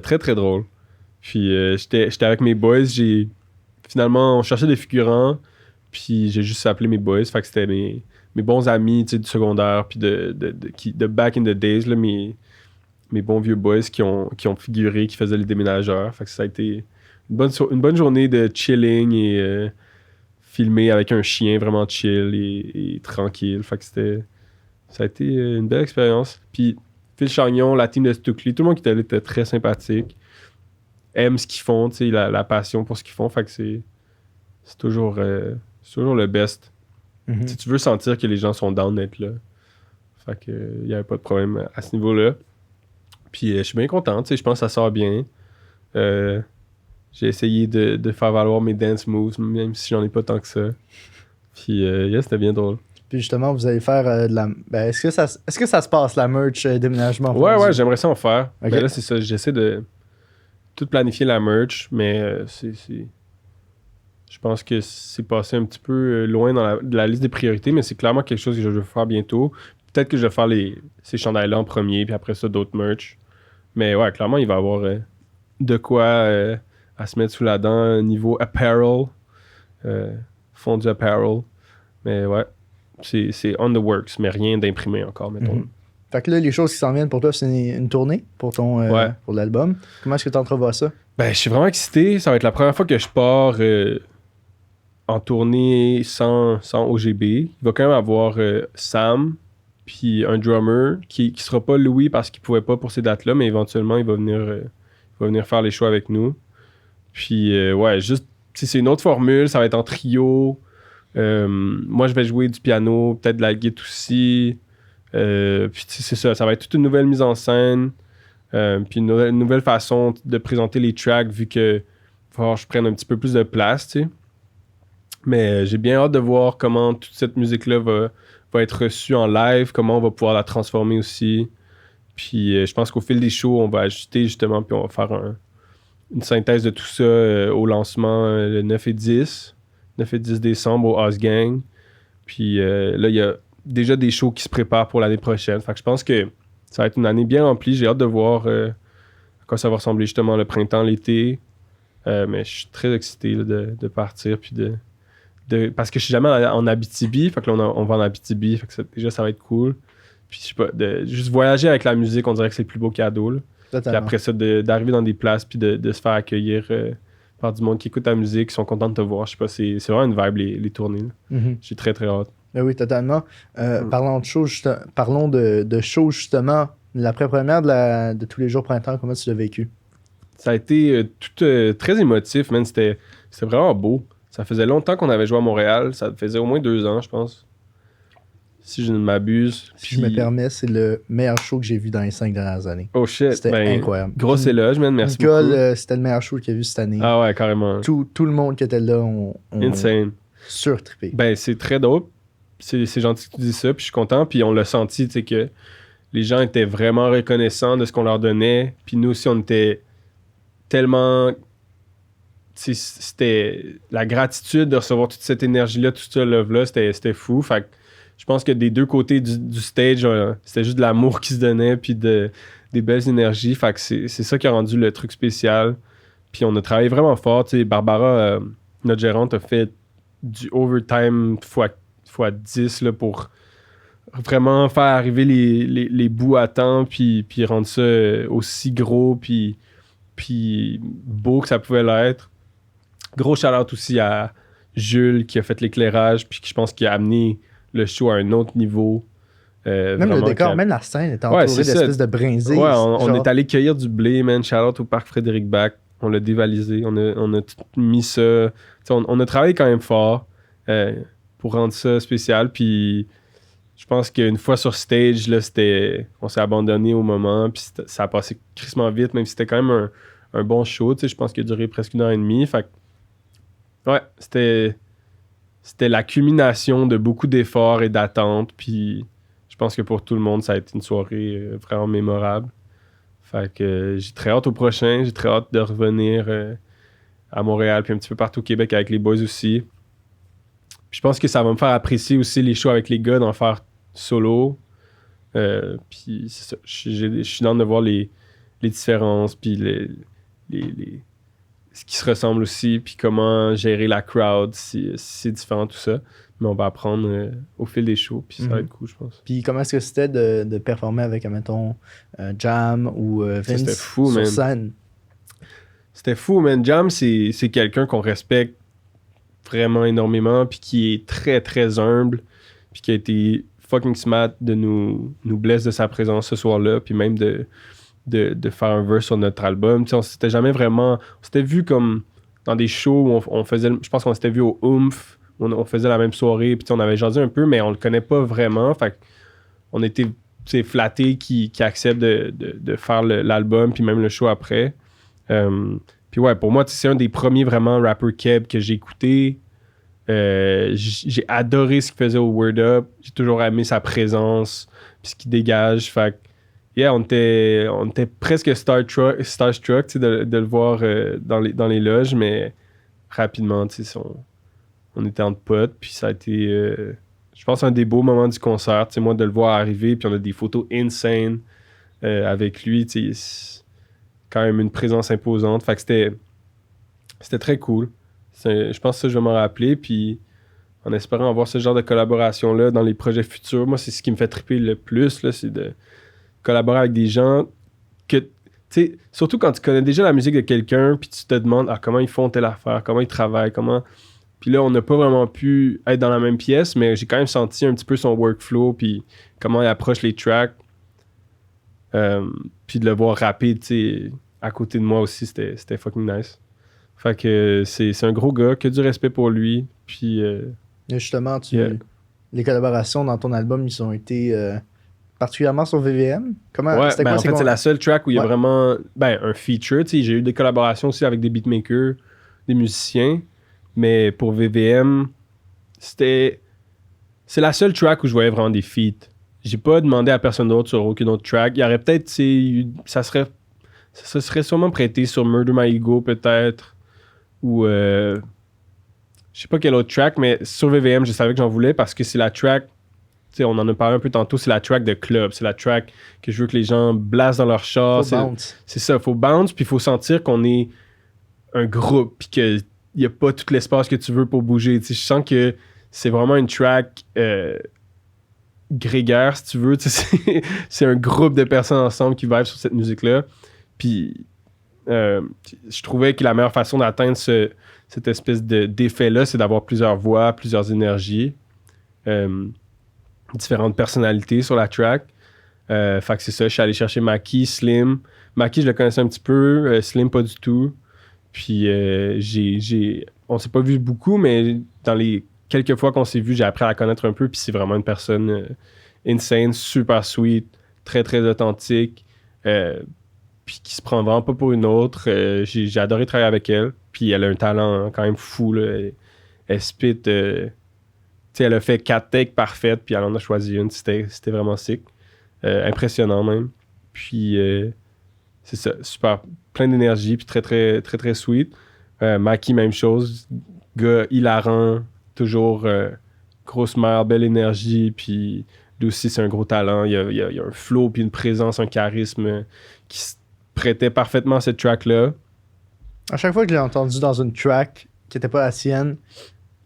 B: très, très drôle. Puis j'étais avec mes boys. Finalement, on cherchait des figurants. Puis j'ai juste appelé mes boys. Fait que c'était mes bons amis du secondaire. Puis de back in the days, là, mes bons vieux boys qui ont figuré, qui faisaient les déménageurs. Fait que ça a été une bonne journée de chilling et filmé avec un chien vraiment chill et tranquille. Fait que ça a été une belle expérience. Puis Phil Chagnon, la team de Stuckley, tout le monde qui était là était très sympathique. Aime ce qu'ils font, la passion pour ce qu'ils font. Fait que c'est toujours le best. Mm-hmm. Si tu veux sentir que les gens sont down d'être là. Fait que il n'y avait pas de problème à ce niveau-là. Puis je suis bien content, je pense que ça sort bien. J'ai essayé de faire valoir mes dance moves, même si j'en ai pas tant que ça. Puis c'était bien drôle.
A: Puis justement, vous allez faire de la... Ben, est-ce que ça se passe, la merch déménagement?
B: Ouais, j'aimerais ça en faire. Okay. Ben là, c'est ça, j'essaie de tout planifier la merch, mais je pense que c'est passé un petit peu loin dans la liste des priorités, mais c'est clairement quelque chose que je veux faire bientôt. Peut-être que je vais faire ces chandails-là en premier, puis après ça, d'autres merch. Mais ouais, clairement, il va y avoir de quoi à se mettre sous la dent niveau apparel, fondu apparel. Mais ouais, c'est on the works, mais rien d'imprimé encore, mettons. Mm-hmm.
A: Fait que là, les choses qui s'en viennent pour toi, c'est une tournée pour pour l'album. Comment est-ce que tu entrevois ça? Ben,
B: je suis vraiment excité. Ça va être la première fois que je pars en tournée sans OGB. Il va quand même avoir Sam, puis un drummer qui sera pas Louis parce qu'il pouvait pas pour ces dates-là, mais éventuellement, il va venir faire les shows avec nous. Puis, ouais, juste, c'est une autre formule. Ça va être en trio. Moi, je vais jouer du piano, peut-être de la guitare aussi. Puis c'est ça va être toute une nouvelle mise en scène, puis une nouvelle façon de présenter les tracks vu que je prenne un petit peu plus de place, tu sais. Mais j'ai bien hâte de voir comment toute cette musique-là va être reçue en live, comment on va pouvoir la transformer aussi. Puis je pense qu'au fil des shows, on va ajuster justement, puis on va faire une synthèse de tout ça au lancement le 9 et 10 décembre au Osgang. Puis là, il y a déjà des shows qui se préparent pour l'année prochaine. Fait que je pense que ça va être une année bien remplie. J'ai hâte de voir à quoi ça va ressembler justement le printemps, l'été. Mais je suis très excité là, de partir. Puis parce que je suis jamais en Abitibi. Fait que là, on va en Abitibi. Fait que déjà, ça va être cool. Puis je sais pas, juste voyager avec la musique, on dirait que c'est le plus beau cadeau. Là. Puis après ça, d'arriver dans des places puis de se faire accueillir par du monde qui écoute ta musique, qui sont contents de te voir. Je sais pas, c'est vraiment une vibe, les tournées. J'ai très, très hâte.
A: Oui, totalement. Parlons de shows, justement. L'après-première de tous les jours printemps, comment tu l'as vécu?
B: Ça a été tout très émotif, man. C'était vraiment beau. Ça faisait longtemps qu'on avait joué à Montréal. Ça faisait au moins 2 ans, je pense. Si je ne m'abuse.
A: Si je me permets, c'est le meilleur show que j'ai vu dans les 5 dernières années.
B: Oh shit.
A: C'était incroyable.
B: Gros éloge, man. Merci
A: Nicole,
B: beaucoup.
A: c'était le meilleur show qu'il a vu cette année.
B: Ah ouais, carrément.
A: Tout le monde qui était là, on
B: Insane.
A: Surtrippé.
B: Ben, c'est très dope. C'est gentil que tu dis ça, puis je suis content. Puis on l'a senti, tu sais, que les gens étaient vraiment reconnaissants de ce qu'on leur donnait. Puis nous aussi, on était tellement... C'était la gratitude de recevoir toute cette énergie-là, tout ce love-là, c'était fou. Fait que je pense que des deux côtés du stage, c'était juste de l'amour qui se donnait, puis des belles énergies. Fait que c'est ça qui a rendu le truc spécial. Puis on a travaillé vraiment fort. Tu sais, Barbara, notre gérante, a fait du overtime fois 10 là, pour vraiment faire arriver les bouts à temps, puis rendre ça aussi gros, puis beau que ça pouvait l'être. Gros shout-out aussi à Jules qui a fait l'éclairage, puis qui je pense qui a amené le show à un autre niveau.
A: Même le décor, même la scène était entourée d'espèces de brinzés.
B: Ouais, on est allé cueillir du blé, man. Shout-out au parc Frédéric Bach. On l'a dévalisé. On a tout mis ça. On a travaillé quand même fort pour rendre ça spécial. Puis je pense qu'une fois sur stage, là, on s'est abandonné au moment. Puis ça a passé crissement vite, même si c'était quand même un bon show. Je pense qu'il a duré presque 1h30. Fait que, ouais, c'était la culmination de beaucoup d'efforts et d'attentes. Puis je pense que pour tout le monde, ça a été une soirée vraiment mémorable. Fait que j'ai très hâte au prochain. J'ai très hâte de revenir à Montréal puis un petit peu partout au Québec avec les boys aussi. Puis je pense que ça va me faire apprécier aussi les shows avec les gars, d'en faire solo. Puis c'est ça. Je suis dans de voir les différences puis ce qui se ressemble aussi, puis comment gérer la crowd, si c'est différent tout ça. Mais on va apprendre au fil des shows, puis ça va être cool, je pense.
A: Puis comment est-ce que c'était de performer avec, admettons, Jam ou Vince
B: c'était fou,
A: sur scène?
B: C'était fou, man. Jam, c'est quelqu'un qu'on respecte vraiment énormément, puis qui est très, très humble, puis qui a été fucking smart de nous blesser de sa présence ce soir-là, puis même de faire un verse sur notre album. Tu sais, on s'était jamais vraiment... On s'était vu comme dans des shows où on faisait... Je pense qu'on s'était vu au Oomph, on faisait la même soirée, puis on avait jasé un peu, mais on le connaît pas vraiment. Fait on était flattés qui acceptent de faire l'album, puis même le show après. Puis ouais, pour moi, c'est un des premiers vraiment rappers Keb que j'ai écouté. J'ai adoré ce qu'il faisait au Word Up. J'ai toujours aimé sa présence, puis ce qu'il dégage. Fait yeah, on était presque starstruck de le voir dans les loges, mais rapidement, on était en potes, puis ça a été, je pense, un des beaux moments du concert, moi, de le voir arriver, puis on a des photos insane avec lui, c'est quand même une présence imposante, fait que c'était très cool. Je pense que ça, je vais m'en rappeler, puis en espérant avoir ce genre de collaboration-là dans les projets futurs, moi, c'est ce qui me fait triper le plus, là, c'est de collaborer avec des gens que, tu sais, surtout quand tu connais déjà la musique de quelqu'un, puis tu te demandes comment ils font telle affaire, comment ils travaillent, Puis là, on n'a pas vraiment pu être dans la même pièce, mais j'ai quand même senti un petit peu son workflow, puis comment il approche les tracks. Puis de le voir rapper, tu sais, à côté de moi aussi, c'était fucking nice. Fait que c'est un gros gars, que du respect pour lui. Puis...
A: justement, les collaborations dans ton album, ils ont été... particulièrement sur VVM?
B: Ouais, en fait, c'est la seule track où il y a vraiment un feature. J'ai eu des collaborations aussi avec des beatmakers, des musiciens, mais pour VVM, c'était c'est la seule track où je voyais vraiment des feats. J'ai pas demandé à personne d'autre sur aucune autre track. Il y aurait peut-être, ça serait sûrement prêté sur Murder My Ego peut-être, ou je sais pas quelle autre track, mais sur VVM, je savais que j'en voulais parce que c'est la track, on en a parlé un peu tantôt, c'est la track de club, c'est la track que je veux que les gens blasent dans leur char. C'est ça, faut bounce, puis il faut sentir qu'on est un groupe, puis qu'il n'y a pas tout l'espace que tu veux pour bouger. Je sens que c'est vraiment une track grégaire, si tu veux. C'est un groupe de personnes ensemble qui vivent sur cette musique-là. Puis je trouvais que la meilleure façon d'atteindre cette espèce d'effet-là, c'est d'avoir plusieurs voix, plusieurs énergies, différentes personnalités sur la track. Fait que c'est ça, je suis allé chercher Maki, Slim. Maki, je le connaissais un petit peu, Slim pas du tout. Puis on s'est pas vu beaucoup, mais dans les quelques fois qu'on s'est vu, j'ai appris à la connaître un peu, puis c'est vraiment une personne insane, super sweet, très très authentique, puis qui se prend vraiment pas pour une autre. J'ai adoré travailler avec elle, puis elle a un talent quand même fou, là. Elle spit, elle a fait 4 takes parfaites, puis elle en a choisi une, c'était vraiment sick. Impressionnant même. Puis c'est ça, super, plein d'énergie, puis très très très très sweet. Maki, même chose, gars hilarant, toujours grosse mère, belle énergie, puis lui aussi c'est un gros talent. Il y a un flow, puis une présence, un charisme qui se prêtait parfaitement à cette track-là.
A: À chaque fois que je l'ai entendu dans une track qui n'était pas la sienne,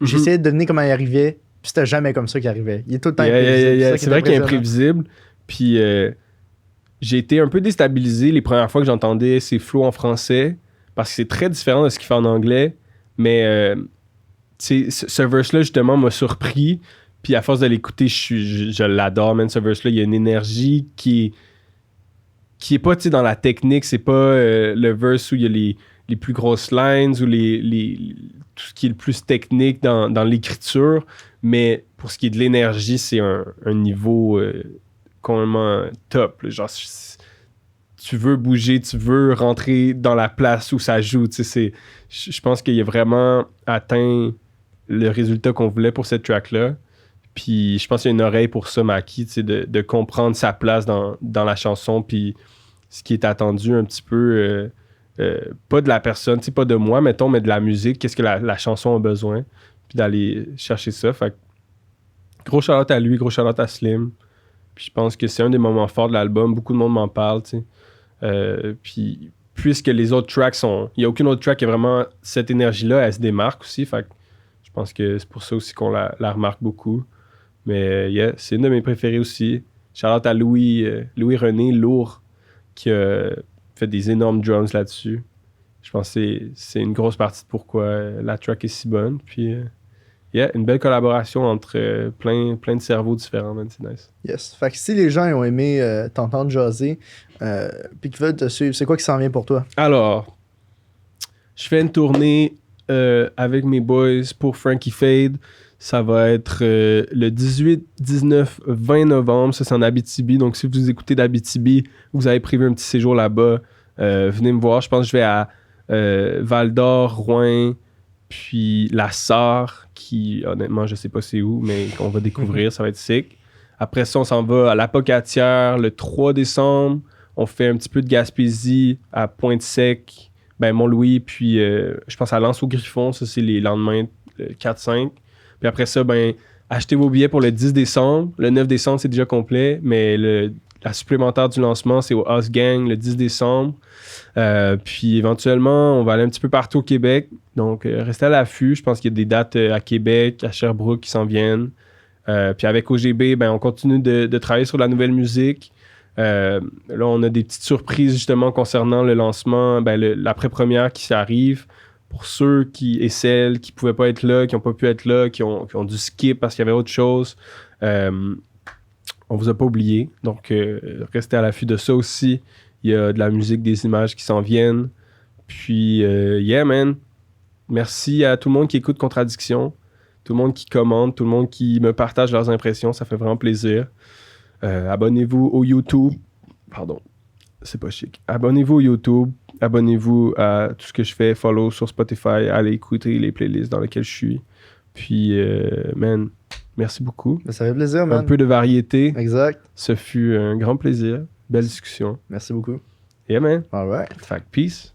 A: j'essayais de deviner comment il arrivait, puis c'était jamais comme ça qu'il arrivait. Il est tout le temps imprévisible.
B: C'est vrai qu'il est imprévisible, puis j'ai été un peu déstabilisé les premières fois que j'entendais ses flows en français, parce que c'est très différent de ce qu'il fait en anglais, mais ce verse-là, justement, m'a surpris. Puis à force de l'écouter, je l'adore, man. Ce verse-là, il y a une énergie qui est pas, dans la technique. C'est pas le verse où il y a les plus grosses lines ou tout ce qui est le plus technique dans l'écriture. Mais pour ce qui est de l'énergie, c'est un niveau complètement top. Là. Genre, tu veux bouger, tu veux rentrer dans la place où ça joue. Je pense qu'il a vraiment atteint le résultat qu'on voulait pour cette track-là. Puis je pense qu'il y a une oreille pour ça, Maki, de comprendre sa place dans la chanson, puis ce qui est attendu un petit peu, pas de la personne, pas de moi, mettons, mais de la musique, qu'est-ce que la chanson a besoin, puis d'aller chercher ça. Fait que, gros shout-out à lui, gros shout-out à Slim. Puis je pense que c'est un des moments forts de l'album, beaucoup de monde m'en parle, puis puisque les autres tracks il n'y a aucune autre track qui a vraiment cette énergie-là, elle se démarque aussi, fait que je pense que c'est pour ça aussi qu'on la remarque beaucoup. Mais c'est une de mes préférées aussi. Shout-out à Louis René, lourd, qui a fait des énormes drums là-dessus. Je pense que c'est une grosse partie de pourquoi la track est si bonne. Puis, une belle collaboration entre plein de cerveaux différents, man, c'est nice.
A: Yes. Fait que si les gens ont aimé t'entendre jaser, puis qu'ils veulent te suivre, c'est quoi qui s'en vient pour toi?
B: Alors, je fais une tournée avec mes boys pour Frankie Fade. Ça va être le 18, 19, 20 novembre. Ça, c'est en Abitibi. Donc, si vous écoutez d'Abitibi, vous avez prévu un petit séjour là-bas, venez me voir. Je pense que je vais à Val-d'Or, Rouyn, puis La Sarre, qui, honnêtement, je sais pas c'est où, mais qu'on va découvrir. Ça va être sick. Après ça, on s'en va à l'Apocatière le 3 décembre. On fait un petit peu de Gaspésie à Pointe-Sec, Mont-Louis, puis je pense à L'Anse-au-Griffon. Ça, c'est les lendemains 4-5. Puis après ça, achetez vos billets pour le 10 décembre. Le 9 décembre, c'est déjà complet, mais la supplémentaire du lancement, c'est au House Gang le 10 décembre. Puis éventuellement, on va aller un petit peu partout au Québec. Donc, restez à l'affût. Je pense qu'il y a des dates à Québec, à Sherbrooke qui s'en viennent. Puis avec OGB, on continue de travailler sur de la nouvelle musique. Là, on a des petites surprises justement concernant le lancement, la pré-première qui arrive. Pour ceux et celles qui ne pouvaient pas être là, qui n'ont pas pu être là, qui ont dû skip parce qu'il y avait autre chose, on vous a pas oublié. Donc, restez à l'affût de ça aussi. Il y a de la musique, des images qui s'en viennent. Puis, man. Merci à tout le monde qui écoute Contradiction, tout le monde qui commente, tout le monde qui me partage leurs impressions. Ça fait vraiment plaisir. Abonnez-vous au YouTube. Pardon, c'est pas chic. Abonnez-vous au YouTube. Abonnez-vous à tout ce que je fais, follow sur Spotify, allez écouter les playlists dans lesquelles je suis. Puis, man, Merci beaucoup.
A: Ça fait plaisir, man.
B: Un peu de variété.
A: Exact.
B: Ce fut un grand plaisir. Belle discussion.
A: Merci beaucoup.
B: Yeah, man.
A: All right.
B: Fait que peace.